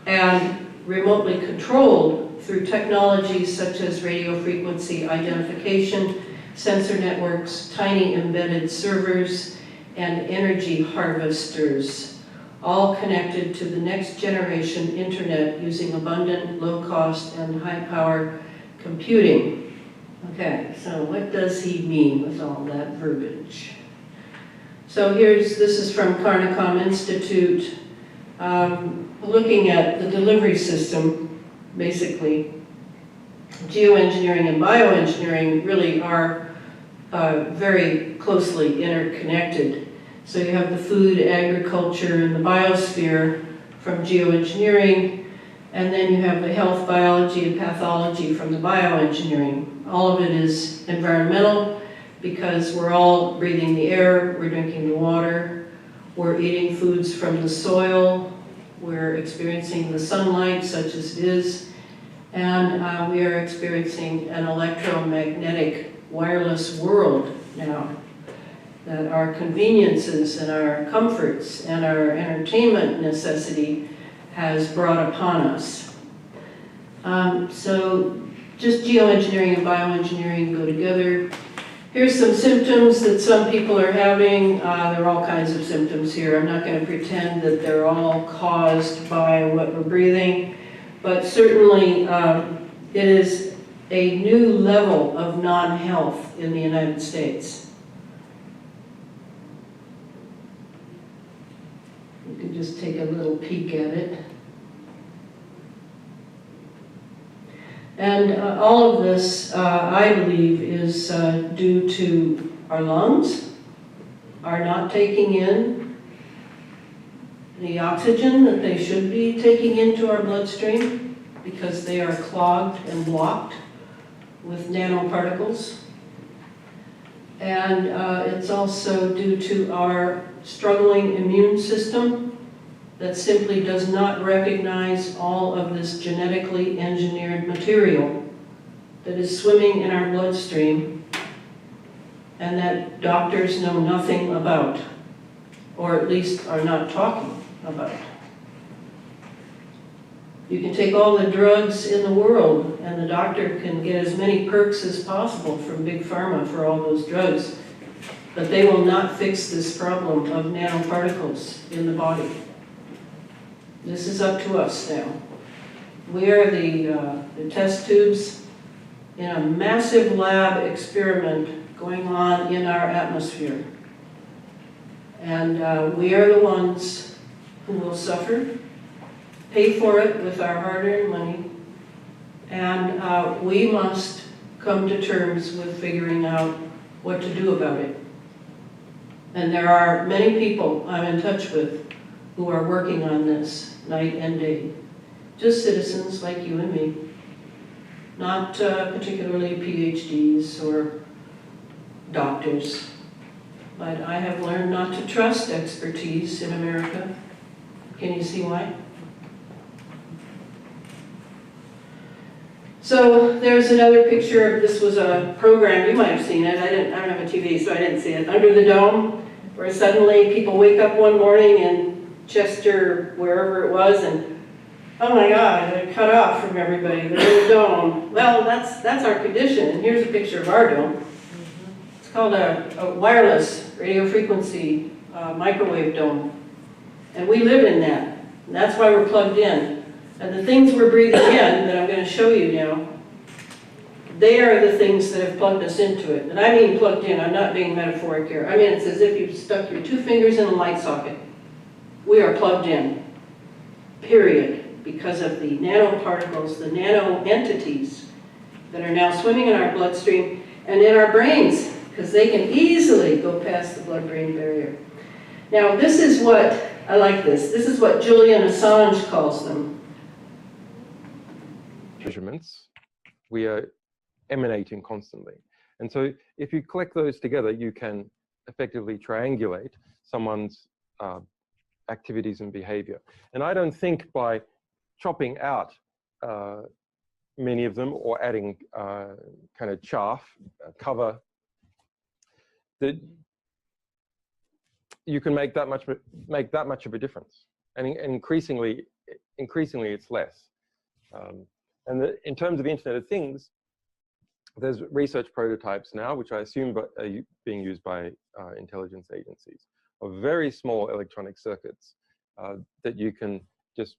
and remotely controlled through technologies such as radio frequency identification, sensor networks, tiny embedded servers, and energy harvesters, all connected to the next generation internet using abundant, low cost, and high power computing. Okay, so what does he mean with all that verbiage? So this is from Carnicom Institute, looking at the delivery system, basically. Geoengineering and bioengineering really are very closely interconnected. So you have the food, agriculture, and the biosphere from geoengineering, and then you have the health, biology, and pathology from the bioengineering. All of it is environmental because we're all breathing the air, we're drinking the water, we're eating foods from the soil, we're experiencing the sunlight such as it is, and we are experiencing an electromagnetic wireless world now, that our conveniences and our comforts and our entertainment necessity has brought upon us. So just geoengineering and bioengineering go together. Here's some symptoms that some people are having. There are all kinds of symptoms here. I'm not going to pretend that they're all caused by what we're breathing, but certainly it is a new level of non-health in the United States. You can just take a little peek at it. And all of this, I believe, is due to our lungs are not taking in the oxygen that they should be taking into our bloodstream because they are clogged and blocked with nanoparticles. And it's also due to our struggling immune system that simply does not recognize all of this genetically engineered material that is swimming in our bloodstream and that doctors know nothing about, or at least are not talking about. You can take all the drugs in the world and the doctor can get as many perks as possible from Big Pharma for all those drugs, but they will not fix this problem of nanoparticles in the body. This is up to us now. We are the test tubes in a massive lab experiment going on in our atmosphere. And we are the ones who will suffer, pay for it with our hard-earned money, and we must come to terms with figuring out what to do about it. And there are many people I'm in touch with who are working on this night and day. Just citizens like you and me, not particularly PhDs or doctors. But I have learned not to trust expertise in America. Can you see why? So there's another picture. This was a program, you might have seen it. I don't have a TV, so I didn't see it. Under the Dome, where suddenly people wake up one morning in Chester, wherever it was, and oh my God, they're cut off from everybody. They're in the dome. Well, that's our condition. And here's a picture of our dome. It's called a wireless radio frequency microwave dome. And we live in that. And that's why we're plugged in. And the things we're breathing in that I'm going to show you now, they are the things that have plugged us into it. And I mean plugged in. I'm not being metaphoric here. I mean it's as if you've stuck your 2 fingers in a light socket. We are plugged in, period, because of the nanoparticles, the nano entities that are now swimming in our bloodstream and in our brains, because they can easily go past the blood-brain barrier. Now, this is what, I like this is what Julian Assange calls them. Measurements, we are emanating constantly. And so if you collect those together, you can effectively triangulate someone's activities and behavior. And I don't think by chopping out many of them, or adding kind of chaff, cover, that you can make that much of a difference. And increasingly it's less. And in terms of Internet of Things, there's research prototypes now, which I assume are being used by intelligence agencies, of very small electronic circuits that you can just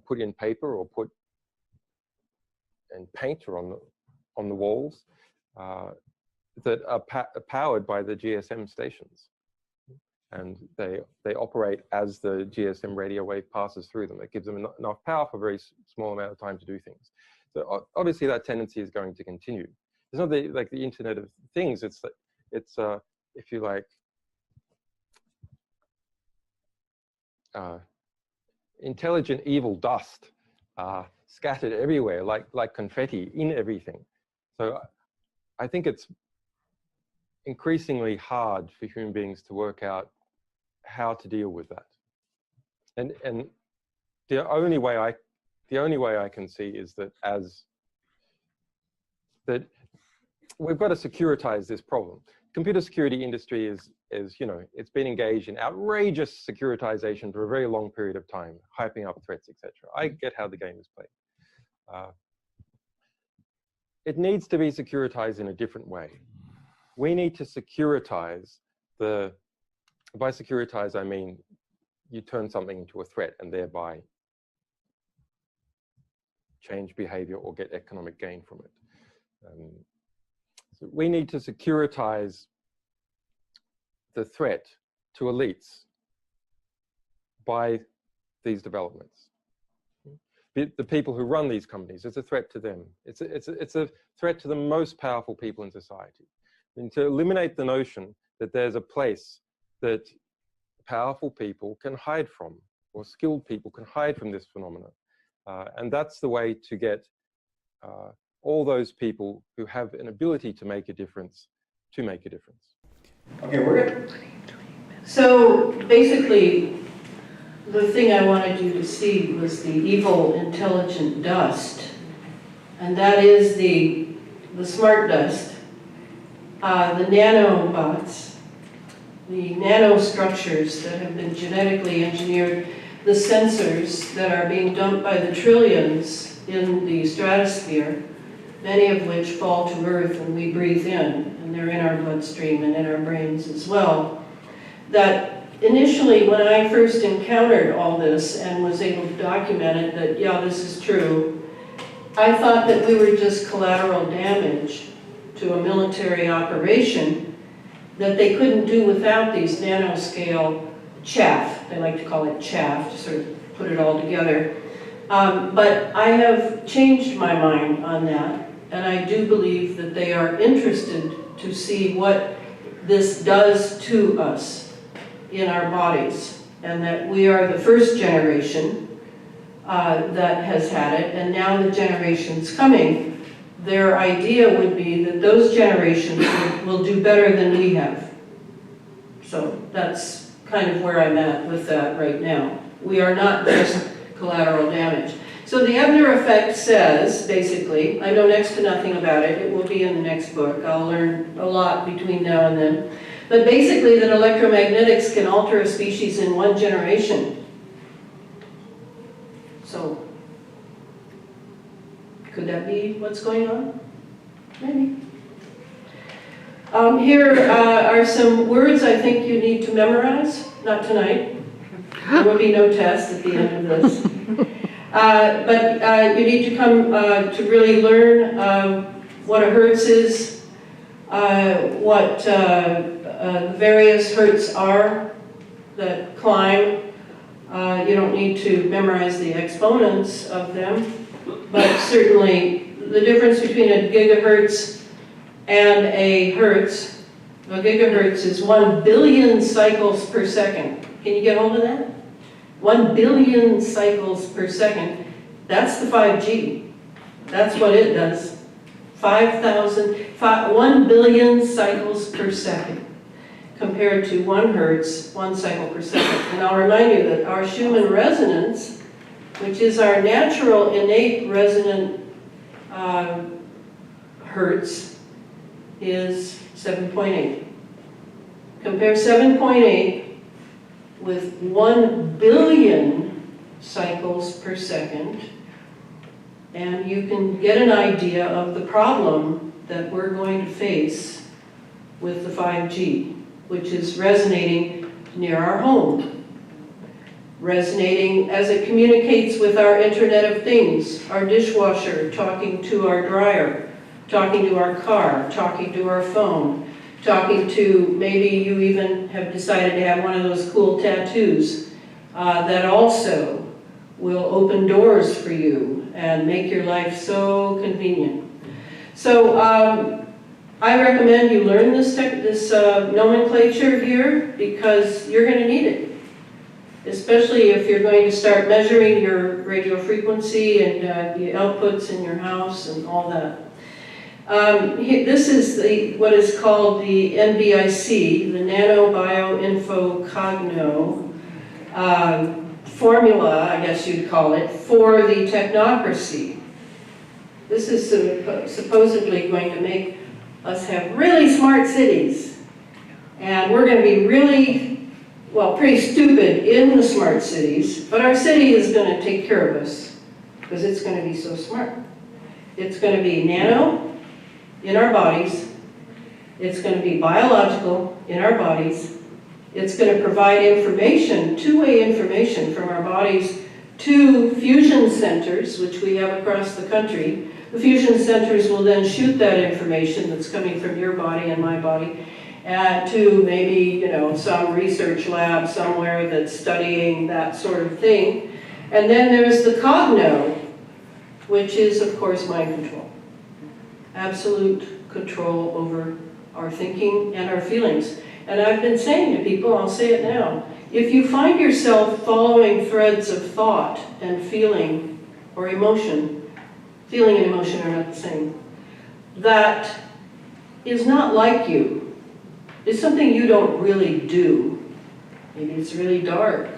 put in paper or put and paint or on the walls that are powered by the GSM stations. And they operate as the GSM radio wave passes through them. It gives them enough power for a very small amount of time to do things. So obviously that tendency is going to continue. It's not like the Internet of Things. It's if you like, intelligent evil dust scattered everywhere, like confetti in everything. So I think it's increasingly hard for human beings to work out how to deal with that. And the only way I can see is that we've got to securitize this problem. Computer security industry is it's been engaged in outrageous securitization for a very long period of time, hyping up threats, etc. I get how the game is played. It needs to be securitized in a different way. We need to securitize by securitize I mean you turn something into a threat and thereby change behavior or get economic gain from it. So we need to securitize the threat to elites by these developments. The people who run these companies, it's a threat to them. It's a threat to the most powerful people in society. And to eliminate the notion that there's a place that powerful people can hide from, or skilled people can hide from this phenomenon. And that's the way to get all those people who have an ability to make a difference, to make a difference. Okay, we're good. So basically, the thing I wanted you to see was the evil intelligent dust. And that is the smart dust, the nanobots, the nanostructures that have been genetically engineered, the sensors that are being dumped by the trillions in the stratosphere, many of which fall to Earth and we breathe in, and they're in our bloodstream and in our brains as well. That initially, when I first encountered all this and was able to document it, that yeah, this is true, I thought that we were just collateral damage to a military operation that they couldn't do without these nanoscale chaff. They like to call it chaff to sort of put it all together. But I have changed my mind on that, and I do believe that they are interested to see what this does to us in our bodies, and that we are the first generation that has had it, and now the generations coming, their idea would be that those generations will do better than we have. So that's kind of where I'm at with that right now. We are not just collateral damage. So the Ebner effect says, basically, I know next to nothing about it, it will be in the next book, I'll learn a lot between now and then, but basically that electromagnetics can alter a species in one generation. So, could that be what's going on? Maybe. Here are some words I think you need to memorize, not tonight. There will be no test at the end of this. But you need to come to really learn what a hertz is, what various hertz are that climb. You don't need to memorize the exponents of them, but certainly the difference between a gigahertz and a hertz. A gigahertz is 1 billion cycles per second. Can you get hold of that? 1 billion cycles per second. That's the 5G. That's what it does. 1 billion cycles per second compared to 1 hertz, 1 cycle per second. And I'll remind you that our Schumann resonance, which is our natural innate resonant hertz is 7.8. Compare 7.8 with 1 billion cycles per second, and you can get an idea of the problem that we're going to face with the 5G, which is resonating near our home, resonating as it communicates with our Internet of Things, our dishwasher talking to our dryer, talking to our car, talking to our phone, talking to, maybe you even have decided to have one of those cool tattoos that also will open doors for you and make your life so convenient. So I recommend you learn this nomenclature here, because you're going to need it, especially if you're going to start measuring your radio frequency and the outputs in your house and all that. This is what is called the NBIC, the Nano Bioinfo Cogno formula, I guess you'd call it, for the technocracy. This is supposedly going to make us have really smart cities. And we're going to be really, well, pretty stupid in the smart cities, but our city is going to take care of us because it's going to be so smart. It's going to be nano in our bodies. It's going to be biological in our bodies. It's going to provide information, two-way information from our bodies to fusion centers, which we have across the country. The fusion centers will then shoot that information that's coming from your body and my body to maybe, some research lab somewhere that's studying that sort of thing. And then there's the cogno, which is, of course, mind control. Absolute control over our thinking and our feelings. And I've been saying to people, I'll say it now, if you find yourself following threads of thought and feeling or emotion, feeling and emotion are not the same, that is not like you. It's something you don't really do. Maybe it's really dark.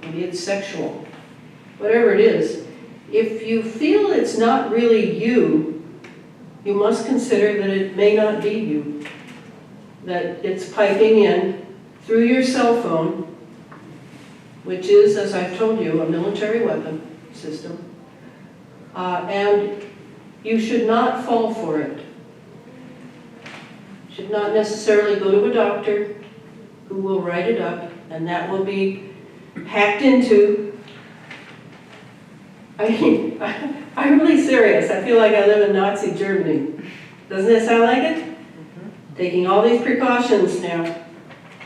Maybe it's sexual. Whatever it is. If you feel it's not really you, you must consider that it may not be you. That it's piping in through your cell phone, which is, as I've told you, a military weapon system. And you should not fall for it. Should not necessarily go to a doctor who will write it up, and that will be hacked into. I mean, I'm really serious. I feel like I live in Nazi Germany. Doesn't it sound like it? Mm-hmm. Taking all these precautions now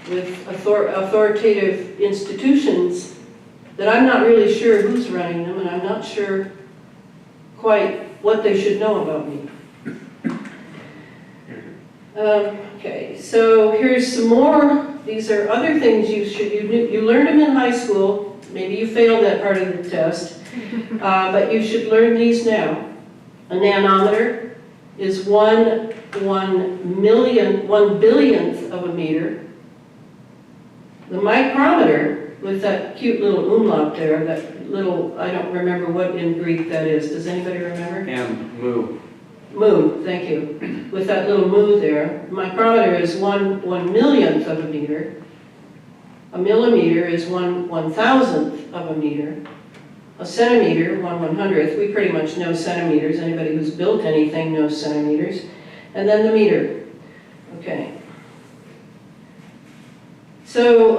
with authoritative institutions that I'm not really sure who's running them, and I'm not sure quite what they should know about me. Okay, so here's some more. These are other things you learned them in high school. Maybe you failed that part of the test, but you should learn these now. A nanometer is 1/1 billionth of a meter. The micrometer, with that cute little umlaut there, that little, I don't remember what in Greek that is. Does anybody remember? Mu. Mu, thank you. With that little mu there. Micrometer is 1/1 millionth of a meter. A millimeter is 1/1000th of a meter. A centimeter, 1/100th. We pretty much know centimeters. Anybody who's built anything knows centimeters. And then the meter. Okay. So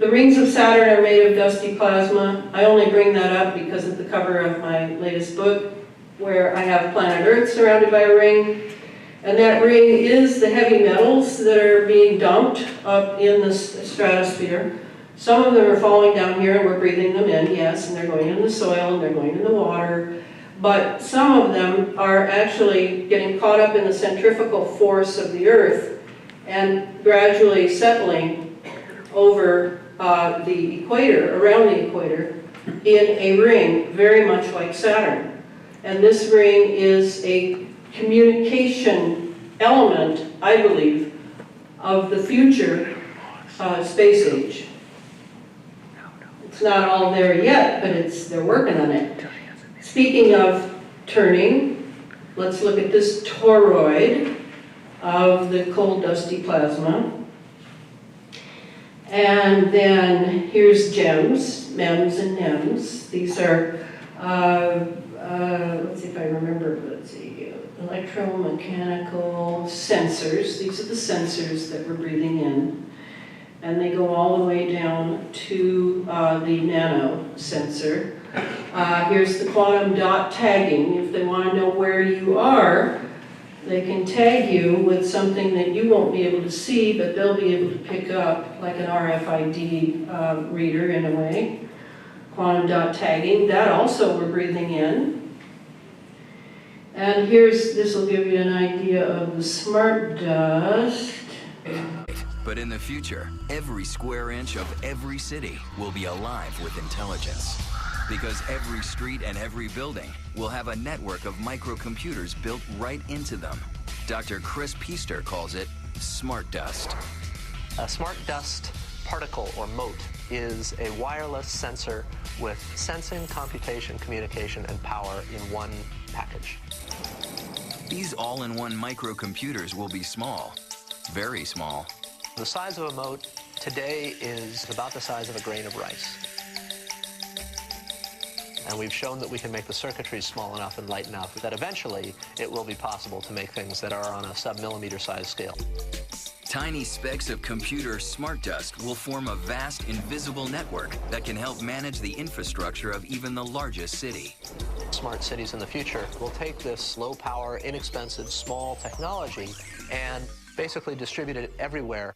the rings of Saturn are made of dusty plasma. I only bring that up because of the cover of my latest book, where I have planet Earth surrounded by a ring. And that ring is the heavy metals that are being dumped up in the stratosphere. Some of them are falling down here and we're breathing them in, yes, and they're going in the soil and they're going in the water. But some of them are actually getting caught up in the centrifugal force of the Earth and gradually settling over the equator, around the equator, in a ring very much like Saturn. And this ring is a communication element, I believe, of the future space age. It's not all there yet, but they're working on it. Speaking of turning, let's look at this toroid of the cold dusty plasma. And then here's GEMS, MEMS and NEMS. These are, let's see if I remember, let's see, electromechanical sensors. These are the sensors that we're breathing in. And they go all the way down to the nano sensor. Here's the quantum dot tagging. If they want to know where you are, they can tag you with something that you won't be able to see, but they'll be able to pick up, like an RFID reader in a way. Quantum dot tagging, that also we're breathing in. And this will give you an idea of the smart dust. But in the future, every square inch of every city will be alive with intelligence. Because every street and every building will have a network of microcomputers built right into them. Dr. Chris Piester calls it smart dust. A smart dust particle, or mote, is a wireless sensor with sensing, computation, communication, and power in one package. These all-in-one microcomputers will be small, very small. The size of a mote today is about the size of a grain of rice. And we've shown that we can make the circuitry small enough and light enough that eventually it will be possible to make things that are on a sub-millimeter size scale. Tiny specks of computer smart dust will form a vast invisible network that can help manage the infrastructure of even the largest city. Smart cities in the future will take this low-power, inexpensive, small technology and basically distribute it everywhere.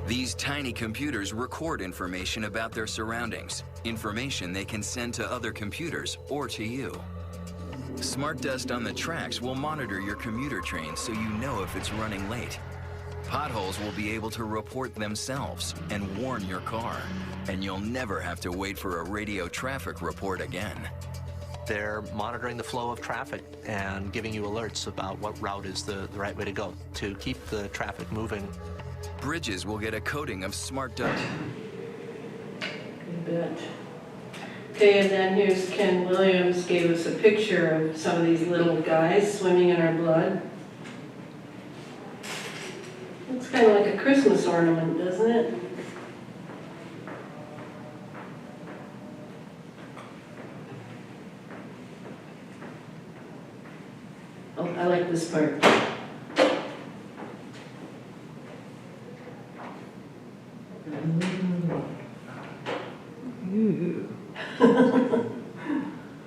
These tiny computers record information about their surroundings, information they can send to other computers or to you. Smart dust on the tracks will monitor your commuter train so you know if it's running late. Potholes will be able to report themselves and warn your car, and you'll never have to wait for a radio traffic report again. They're monitoring the flow of traffic and giving you alerts about what route is the right way to go to keep the traffic moving. Bridges will get a coating of smart dust. Good bit. Okay, and then here's Ken Williams gave us a picture of some of these little guys swimming in our blood. Looks kind of like a Christmas ornament, doesn't it? Oh, I like this part.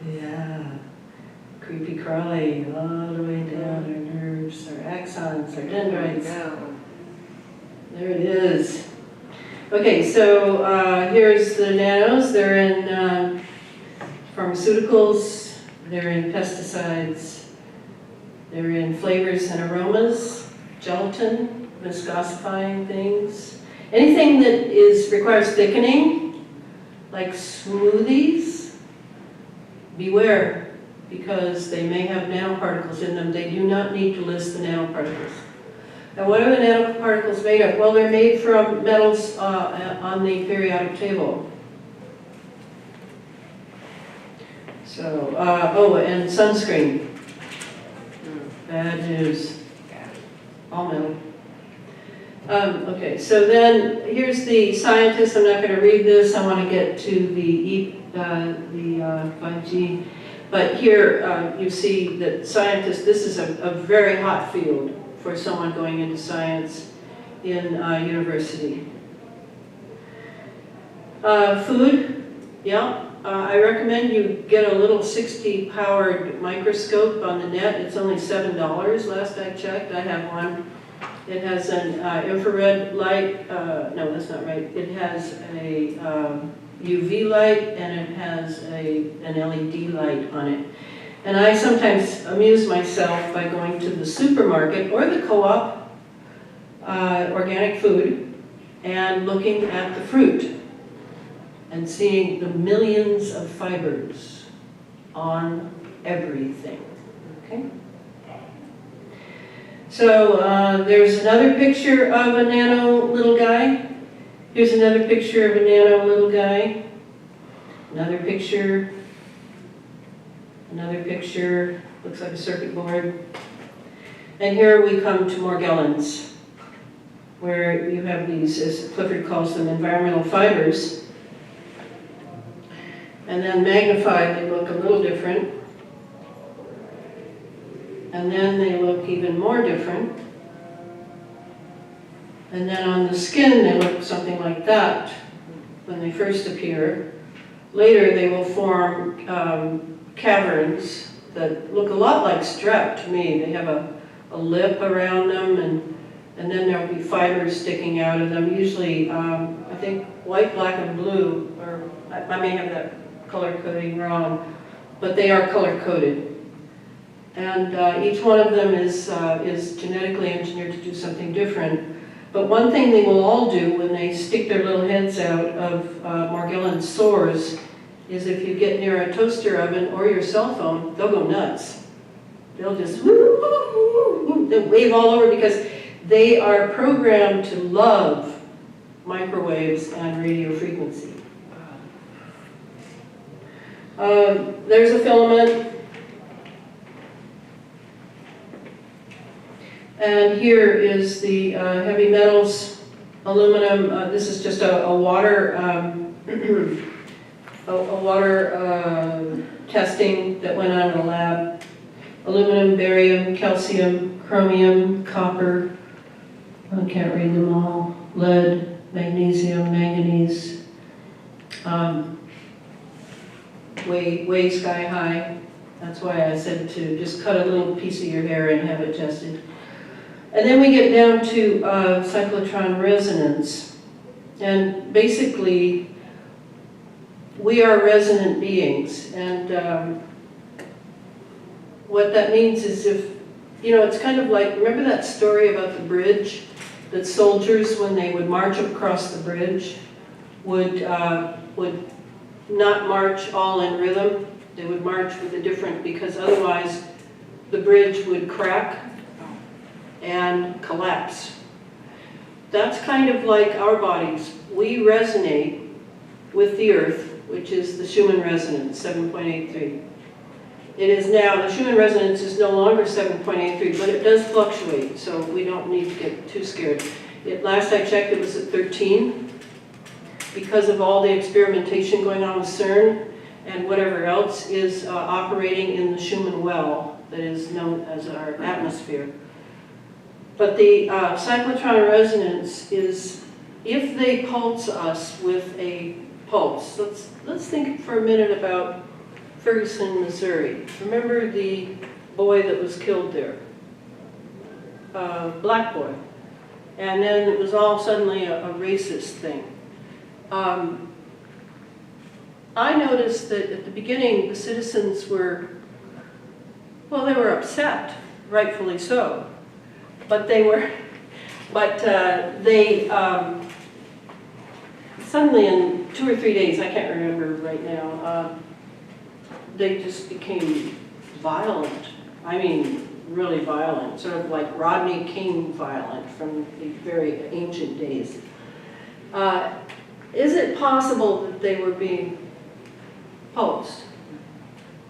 Yeah, creepy crawly all the way down our nerves, our axons, our dendrites. There it is. Okay, so here's the nanos. They're in pharmaceuticals, they're in pesticides, they're in flavors and aromas, gelatin, viscosifying things. Anything that requires thickening, like smoothies, beware, because they may have nanoparticles in them. They do not need to list the nanoparticles. And what are the nanoparticles made of? Well, they're made from metals on the periodic table. So, oh, and sunscreen. Bad news. All metal. Okay, so then here's the scientist. I'm not going to read this. I want to get to the 5G. But here you see that scientists, this is a very hot field for someone going into science in university. Food, yeah. I recommend you get a little 60-powered microscope on the net. It's only $7 last I checked. I have one. It has an infrared light, no, that's not right. It has a UV light and it has an LED light on it. And I sometimes amuse myself by going to the supermarket or the co-op organic food and looking at the fruit and seeing the millions of fibers on everything, okay? So there's another picture of a nano little guy. Here's another picture of a nano little guy. Another picture. Another picture. looks like a circuit board. And here we come to Morgellons, where you have these, as Clifford calls them, environmental fibers. And then magnified, they look a little different. And then they look even more different. And then on the skin, they look something like that when they first appear. Later, they will form caverns that look a lot like strep to me. They have a lip around them, and then there'll be fibers sticking out of them, usually, I think, white, black, and blue, or I may have that color coding wrong, but they are color-coded. And each one of them is genetically engineered to do something different. But one thing they will all do when they stick their little heads out of Morgellons sores is if you get near a toaster oven or your cell phone, they'll go nuts. They'll just they'll wave all over because they are programmed to love microwaves and radio frequency. There's a filament. And here is the heavy metals, aluminum. This is just a water testing that went on in a lab. Aluminum, barium, calcium, chromium, copper. I can't read them all. Lead, magnesium, manganese. Way sky high. That's why I said to just cut a little piece of your hair and have it tested. And then we get down to cyclotron resonance. And basically, we are resonant beings. And what that means is if, it's kind of like, remember that story about the bridge? That soldiers, when they would march across the bridge, would not march all in rhythm. They would march with a different, because otherwise the bridge would crack and collapse. That's kind of like our bodies. We resonate with the Earth, which is the Schumann resonance, 7.83. It is now, the Schumann resonance is no longer 7.83, but it does fluctuate, so we don't need to get too scared. Last I checked, it was at 13. Because of all the experimentation going on with CERN and whatever else is operating in the Schumann well that is known as our atmosphere. But the cyclotron resonance is, if they pulse us with a pulse, let's think for a minute about Ferguson, Missouri. Remember the boy that was killed there? Black boy. And then it was all suddenly a racist thing. I noticed that at the beginning the citizens were, well, they were upset, rightfully so. But they suddenly in 2 or 3 days, I can't remember right now, they just became violent. I mean, really violent, sort of like Rodney King violent from the very ancient days. Is it possible that they were being pulsed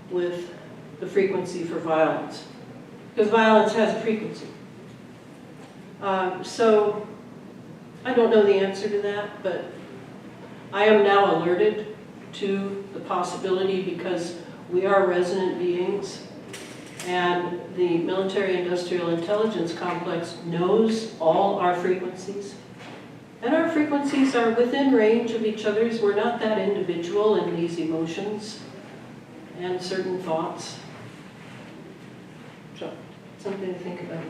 with the frequency for violence? Because violence has a frequency. So I don't know the answer to that, but I am now alerted to the possibility because we are resonant beings and the military-industrial intelligence complex knows all our frequencies. And our frequencies are within range of each other's. We're not that individual in these emotions and certain thoughts. So, something to think about.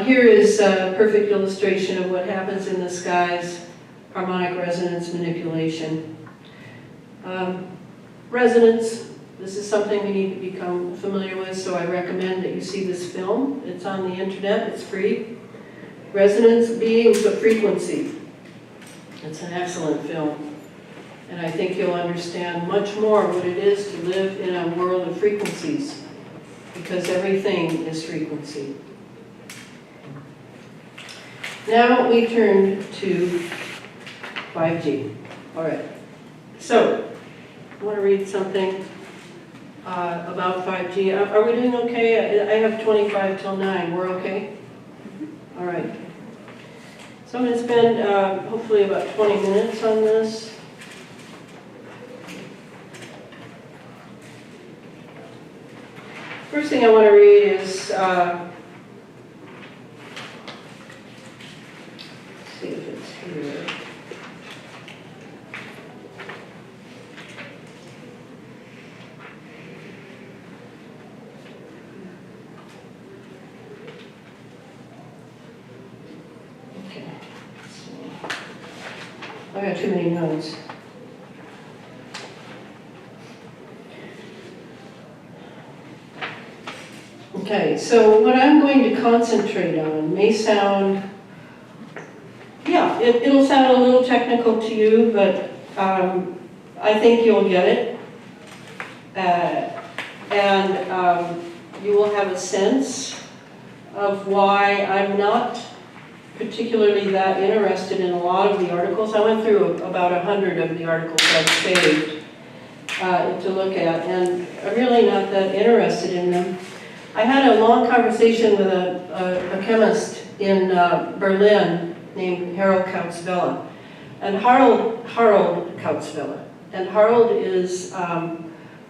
Here is a perfect illustration of what happens in the skies, harmonic resonance manipulation. Resonance, this is something we need to become familiar with, so I recommend that you see this film. It's on the internet, it's free. Resonance, beings of frequency. It's an excellent film. And I think you'll understand much more what it is to live in a world of frequencies, because everything is frequency. Now we turn to 5G. All right. So, I want to read something about 5G. Are we doing okay? I have 25 till 9. We're okay? All right. So I'm going to spend hopefully about 20 minutes on this. First thing I want to read is, let's see if it's here. Okay, let's see. I got too many notes. Okay, so what I'm going to concentrate on may sound, yeah, it'll sound a little technical to you, but I think you'll get it. You will have a sense of why I'm not particularly that interested in a lot of the articles. I went through about 100 of the articles I've saved to look at, and I'm really not that interested in them. I had a long conversation with a chemist in Berlin named Harold Kautzwelle. And Harold Kautzwelle. And Harold is a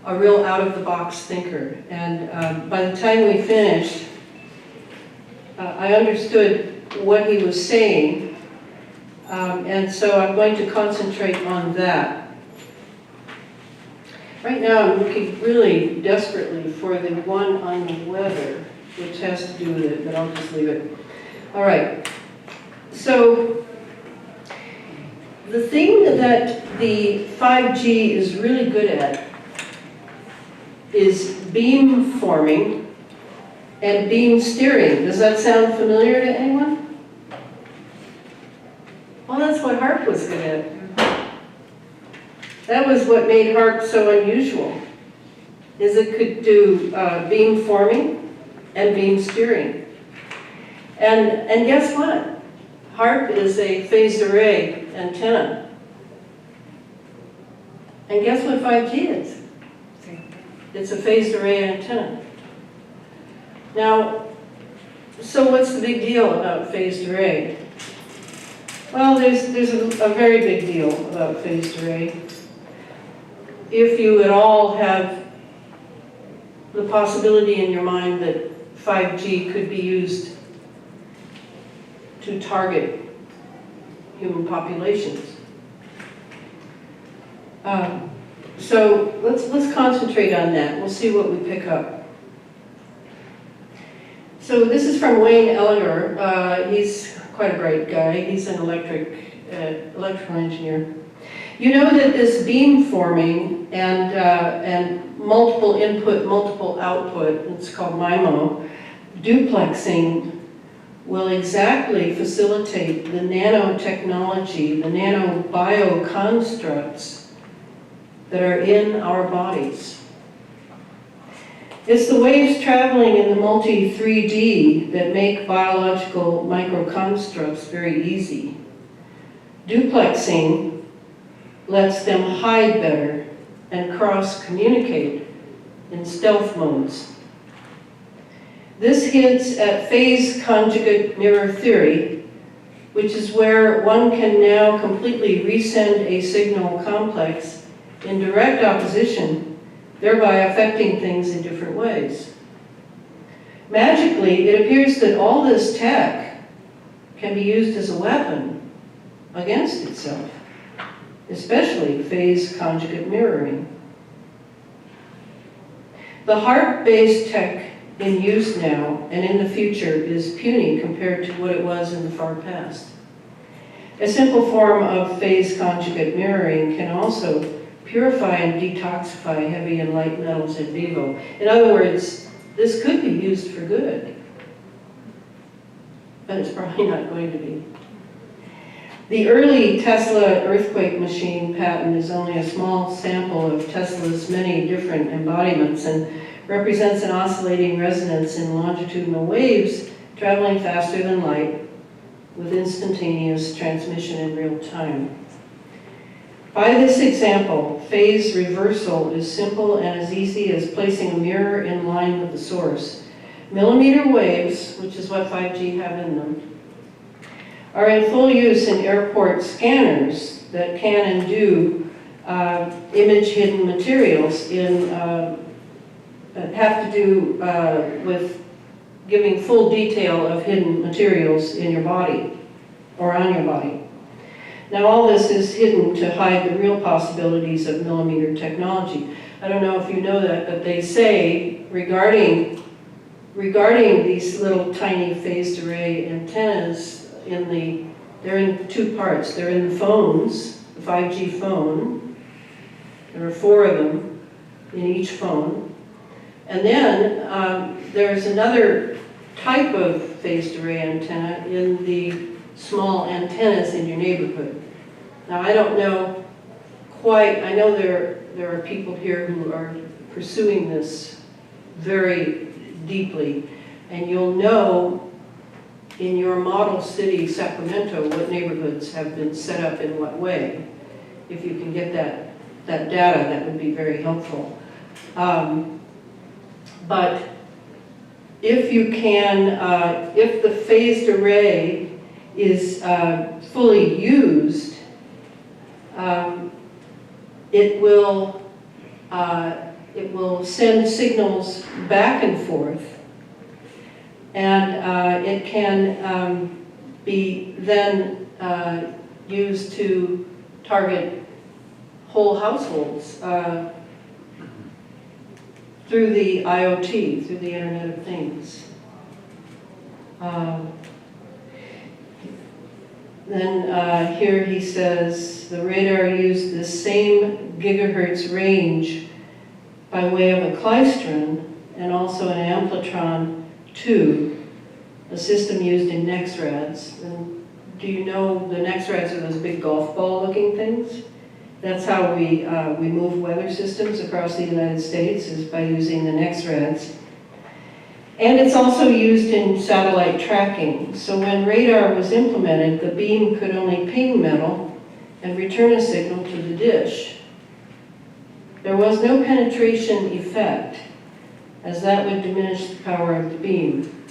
real out-of-the-box thinker. And by the time we finished, I understood what he was saying. And so I'm going to concentrate on that. Right now, I'm looking really desperately for the one on the weather, which has to do with it, but I'll just leave it. All right. So the thing that the 5G is really good at is beam forming and beam steering. Does that sound familiar to anyone? Well, that's what HARP was good at. That was what made HARP so unusual, is it could do beam forming and beam steering. And guess what? HARP is a phased array antenna. And guess what 5G is? It's a phased array antenna. Now, so what's the big deal about phased array? Well, there's a very big deal about phased array. If you at all have the possibility in your mind that 5G could be used to target human populations. So let's concentrate on that. We'll see what we pick up. So this is from Wayne Ellinger. He's quite a bright guy. He's an electrical engineer. You know that this beam forming and multiple input, multiple output, it's called MIMO, duplexing will exactly facilitate the nanotechnology, the nanobioconstructs that are in our bodies. It's the waves traveling in the multi-3D that make biological microconstructs very easy. Duplexing lets them hide better and cross-communicate in stealth modes. This hints at phase conjugate mirror theory, which is where one can now completely resend a signal complex in direct opposition, thereby affecting things in different ways. Magically, it appears that all this tech can be used as a weapon against itself, especially phase conjugate mirroring. The HARP-based tech in use now and in the future is puny compared to what it was in the far past. A simple form of phase conjugate mirroring can also purify and detoxify heavy and light metals in vivo. In other words, this could be used for good, but it's probably not going to be. The early Tesla earthquake machine patent is only a small sample of Tesla's many different embodiments and represents an oscillating resonance in longitudinal waves traveling faster than light with instantaneous transmission in real time. By this example, phase reversal is simple and as easy as placing a mirror in line with the source. Millimeter waves, which is what 5G have in them, are in full use in airport scanners that can and do image hidden materials have to do with giving full detail of hidden materials in your body or on your body. Now all this is hidden to hide the real possibilities of millimeter technology. I don't know if you know that, but they say regarding these little tiny phased array antennas, they're in two parts. They're in the phones, the 5G phone. There are 4 of them in each phone. And then there's another type of phased array antenna in the small antennas in your neighborhood. Now I don't know quite, I know there are people here who are pursuing this very deeply, and you'll know in your model city, Sacramento, what neighborhoods have been set up in what way. If you can get that data, that would be very helpful. But if you can, if the phased array is fully used, it will send signals back and forth, and it can be then used to target whole households through the IoT, through the Internet of Things. Then here he says, the radar used the same gigahertz range by way of a klystron and also an amplitron 2, a system used in NexRads. And do you know the NexRads are those big golf ball looking things? That's how we move weather systems across the United States, is by using the NexRads. And it's also used in satellite tracking. So when radar was implemented, the beam could only ping metal and return a signal to the dish. There was no penetration effect, as that would diminish the power of the beam.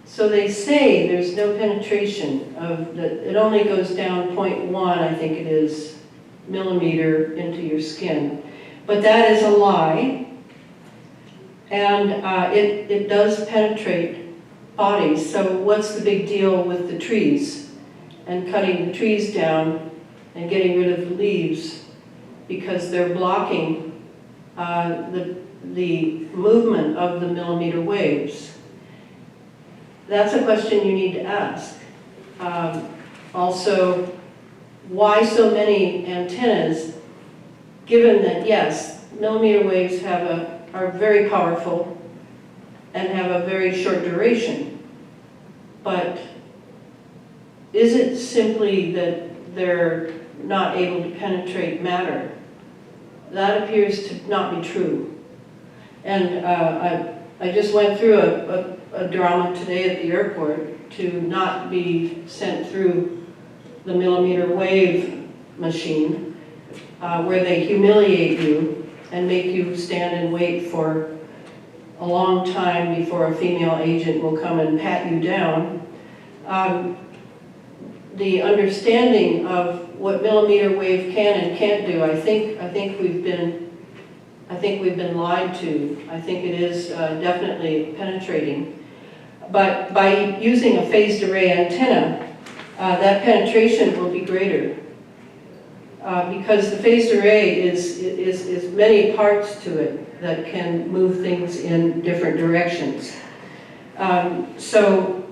So they say there's no penetration it only goes down 0.1, I think it is, millimeter into your skin. But that is a lie. And it does penetrate bodies. So what's the big deal with the trees and cutting the trees down and getting rid of the leaves? Because they're blocking the movement of the millimeter waves. That's a question you need to ask. Also, why so many antennas, given that, yes, millimeter waves are very powerful and have a very short duration. But is it simply that they're not able to penetrate matter? That appears to not be true. And I just went through a drama today at the airport to not be sent through the millimeter wave machine, where they humiliate you and make you stand and wait for a long time before a female agent will come and pat you down. The understanding of what millimeter wave can and can't do, I think we've been lied to. I think it is definitely penetrating. But by using a phased array antenna, that penetration will be greater. Because the phased array is many parts to it that can move things in different directions. So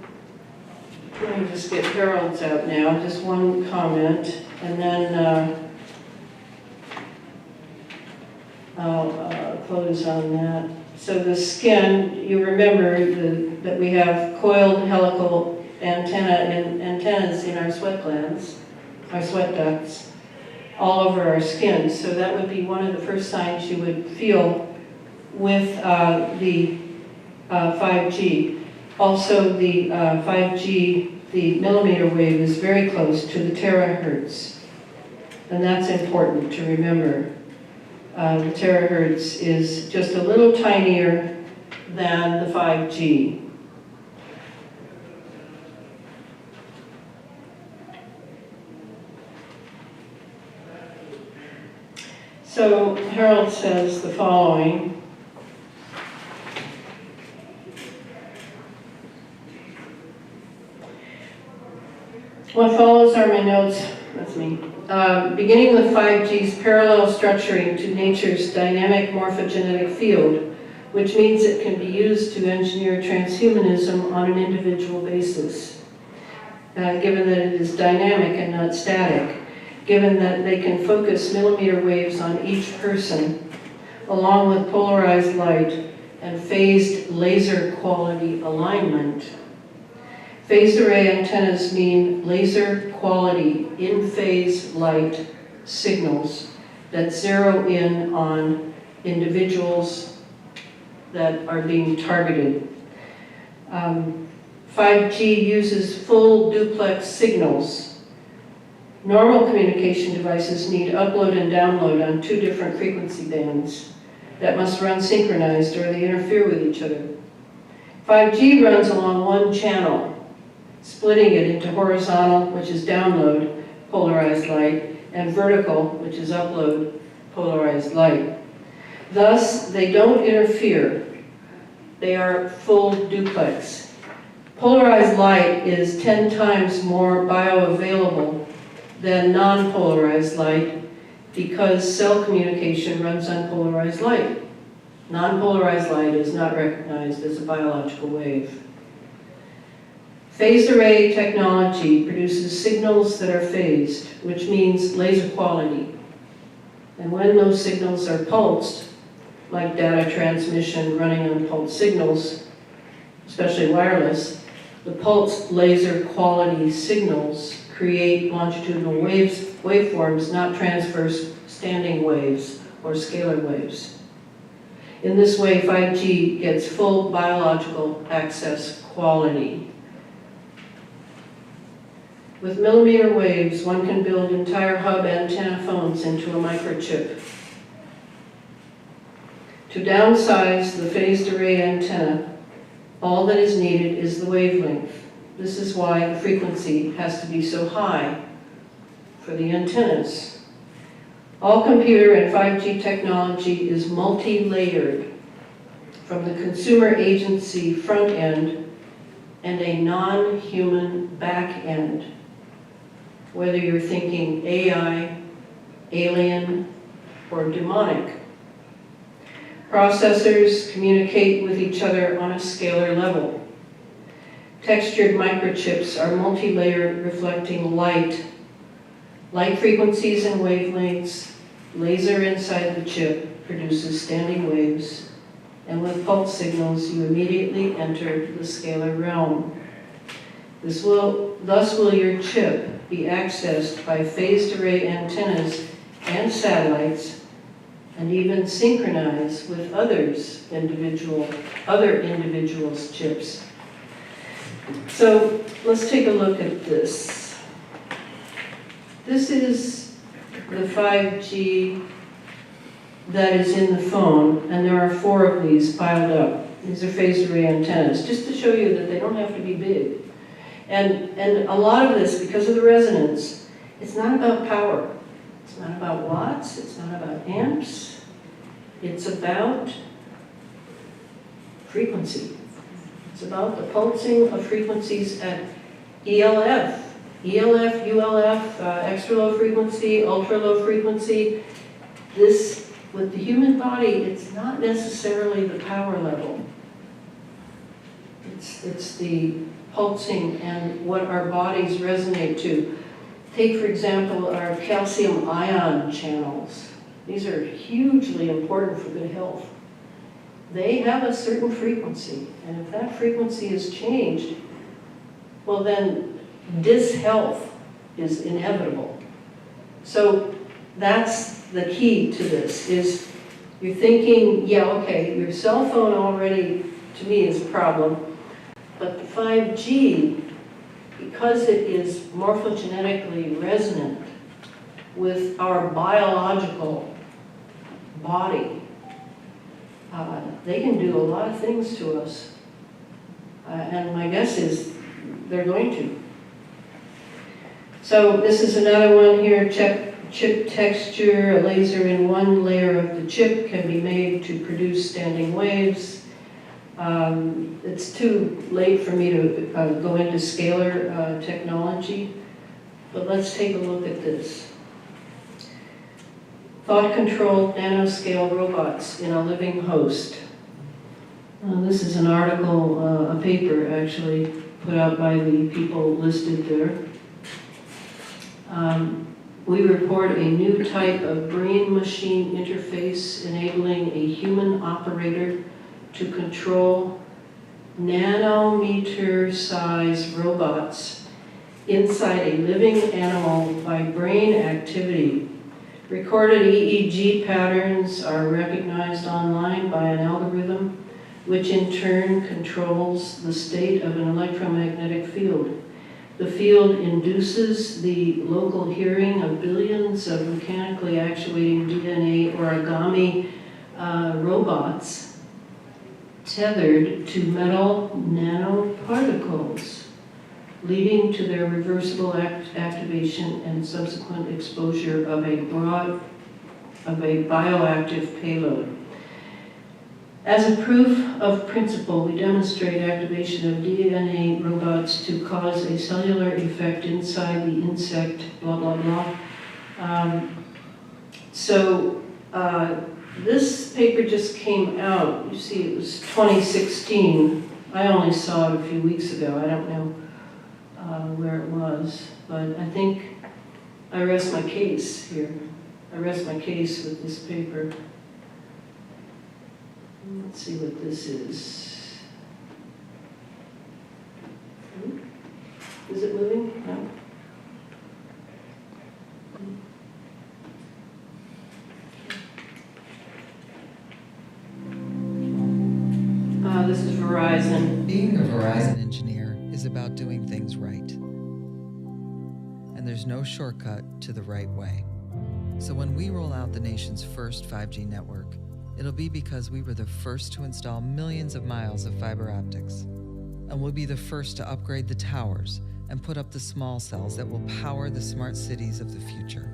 let me just get Harold's out now, just one comment, and then I'll close on that. So the skin, you remember that we have coiled helical antennas in our sweat glands, our sweat ducts, all over our skin. So that would be one of the first signs you would feel with the 5G. Also, the 5G, the millimeter wave is very close to the terahertz. And that's important to remember. The terahertz is just a little tinier than the 5G. So Harold says the following. What follows are my notes. That's me. Beginning with 5G's parallel structuring to nature's dynamic morphogenetic field, which means it can be used to engineer transhumanism on an individual basis, given that it is dynamic and not static, given that they can focus millimeter waves on each person, along with polarized light and phased laser quality alignment. Phased array antennas mean laser quality in-phase light signals that zero in on individuals that are being targeted. 5G uses full duplex signals. Normal communication devices need upload and download on 2 different frequency bands that must run synchronized or they interfere with each other. 5G runs along one channel, splitting it into horizontal, which is download, polarized light, and vertical, which is upload, polarized light. Thus, they don't interfere. They are full duplex. Polarized light is 10 times more bioavailable than non-polarized light because cell communication runs on polarized light. Non-polarized light is not recognized as a biological wave. Phased array technology produces signals that are phased, which means laser quality. And when those signals are pulsed, like data transmission running on pulsed signals, especially wireless, the pulsed laser quality signals create longitudinal waveforms, not transverse standing waves or scalar waves. In this way, 5G gets full biological access quality. With millimeter waves, one can build entire hub antenna phones into a microchip. To downsize the phased array antenna, all that is needed is the wavelength. This is why the frequency has to be so high for the antennas. All computer and 5G technology is multi-layered, from the consumer agency front end and a non-human back end. Whether you're thinking AI, alien, or demonic. Processors communicate with each other on a scalar level. Textured microchips are multi-layered, reflecting light frequencies and wavelengths. Laser inside the chip produces standing waves, and with pulse signals you immediately enter the scalar realm. Thus will your chip be accessed by phased array antennas and satellites, and even synchronize with other individuals' chips. So let's take a look at this. This is the 5G that is in the phone, and there are 4 of these piled up. These are phased array antennas, just to show you that they don't have to be big. And a lot of this, because of the resonance, it's not about power. It's not about watts, it's not about amps. It's about frequency. It's about the pulsing of frequencies at ELF, ULF, extra low frequency, ultra low frequency. This, with the human body, it's not necessarily the power level. It's the pulsing and what our bodies resonate to. Take, for example, our calcium ion channels. These are hugely important for good health. They have a certain frequency, and if that frequency is changed, well then dishealth is inevitable. So that's the key to this, is you're thinking, yeah, okay, your cell phone already, to me, is a problem, but the 5G, because it is morphogenetically resonant, with our biological body. They can do a lot of things to us. And my guess is they're going to. So this is another one here, chip texture. A laser in one layer of the chip can be made to produce standing waves. It's too late for me to go into scalar technology, but let's take a look at this. Thought-controlled nanoscale robots in a living host. This is an article, a paper actually, put out by the people listed there. We report a new type of brain-machine interface enabling a human operator to control nanometer-sized robots inside a living animal by brain activity. Recorded EEG patterns are recognized online by an algorithm, which in turn controls the state of an electromagnetic field. The field induces the local hearing of billions of mechanically actuating DNA origami robots tethered to metal nanoparticles, leading to their reversible activation and subsequent exposure of a bioactive payload. As a proof of principle, we demonstrate activation of DNA robots to cause a cellular effect inside the insect, blah, blah, blah. This paper just came out. You see, it was 2016. I only saw it a few weeks ago. I don't know where it was, but I think I rest my case here. I rest my case with this paper. Let's see what this is. Is it moving? No. This is Verizon. Being a Verizon engineer is about doing things right. And there's no shortcut to the right way. So when we roll out the nation's first 5G network, it'll be because we were the first to install millions of miles of fiber optics. And we'll be the first to upgrade the towers and put up the small cells that will power the smart cities of the future.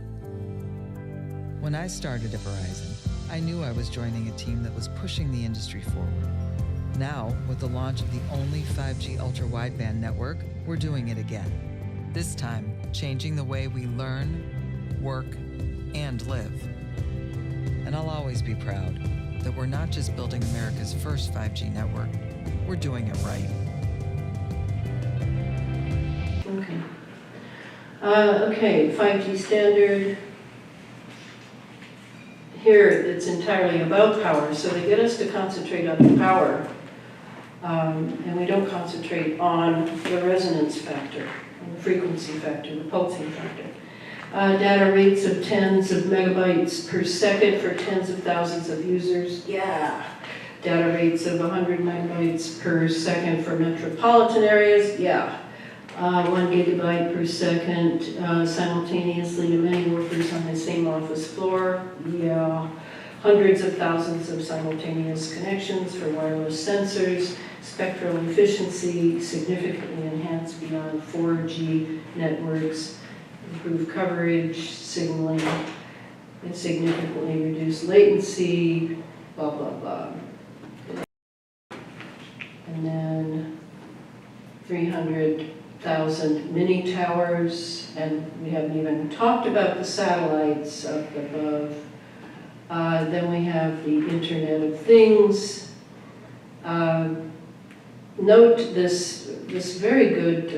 When I started at Verizon, I knew I was joining a team that was pushing the industry forward. Now, with the launch of the only 5G ultra-wideband network, we're doing it again. This time, changing the way we learn, work, and live. And I'll always be proud that we're not just building America's first 5G network, we're doing it right. Okay, 5G standard. Here, it's entirely about power, so they get us to concentrate on the power, and we don't concentrate on the resonance factor, and the frequency factor, the pulsing factor. Data rates of tens of megabytes per second for tens of thousands of users, yeah. Data rates of 100 megabytes per second for metropolitan areas, yeah. 1 gigabyte per second simultaneously to many workers on the same office floor, yeah. Hundreds of thousands of simultaneous connections for wireless sensors, spectral efficiency significantly enhanced beyond 4G networks, improved coverage, signaling, and significantly reduced latency, blah, blah, blah. And then 300,000 mini towers, and we haven't even talked about the satellites up above. Then we have the Internet of Things. Note this very good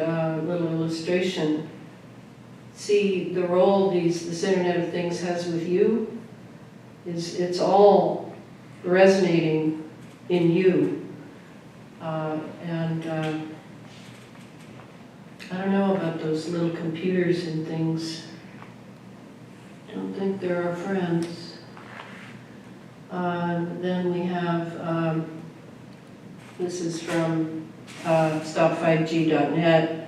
little illustration. See the role this Internet of Things has with you? It's all resonating in you. I don't know about those little computers and things. Don't think they're our friends. Then we have, this is from stop5g.net.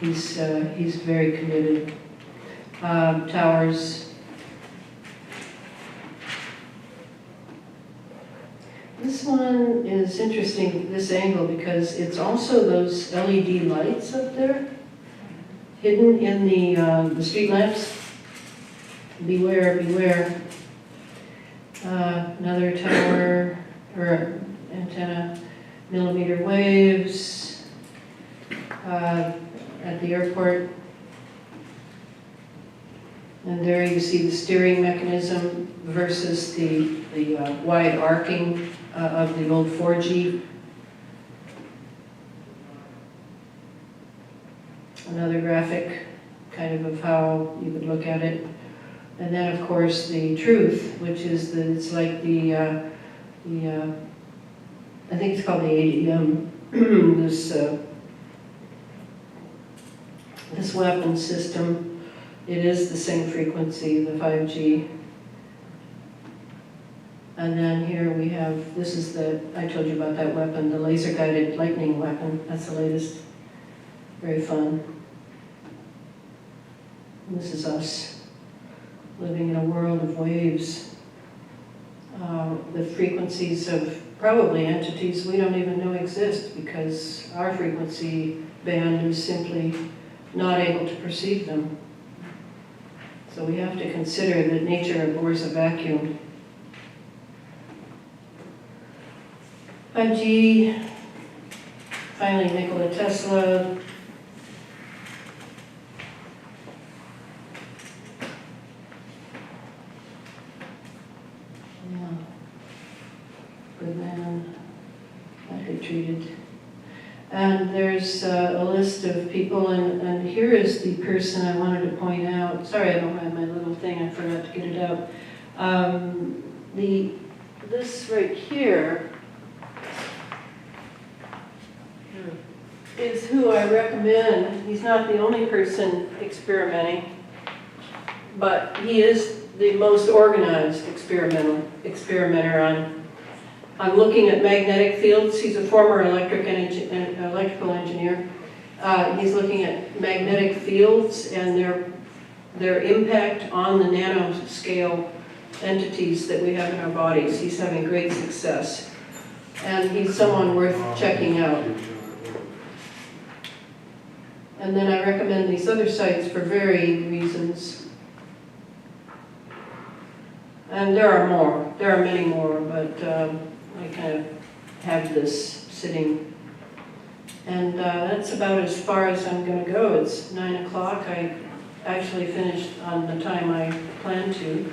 He's very committed. towers. This one is interesting, this angle, because it's also those LED lights up there, hidden in the street lamps. Beware, beware. Another tower, or antenna, millimeter waves, at the airport. And there you see the steering mechanism versus the wide arcing of the old 4G. Another graphic kind of how you would look at it. And then of course the truth, which is that it's like I think it's called the ADM, this weapon system. It is the same frequency, the 5G. And then here we have, this is I told you about that weapon, the laser-guided lightning weapon. That's the latest. Very fun. And this is us, living in a world of waves. The frequencies of probably entities we don't even know exist because our frequency band is simply not able to perceive them. So we have to consider that nature abhors a vacuum. 5G, finally Nikola Tesla. Yeah, good man, badly treated. And there's a list of people, and here is the person I wanted to point out. Sorry, I don't have my little thing, I forgot to get it out. This right here is who I recommend. He's not the only person experimenting, but he is the most organized experimenter on looking at magnetic fields. He's a former electrical engineer. He's looking at magnetic fields and their impact on the nanoscale entities that we have in our bodies. He's having great success. And he's someone worth checking out. And then I recommend these other sites for varying reasons. And there are more. There are many more, but I kind of have this sitting. And that's about as far as I'm going to go. It's 9 o'clock. I actually finished on the time I planned to.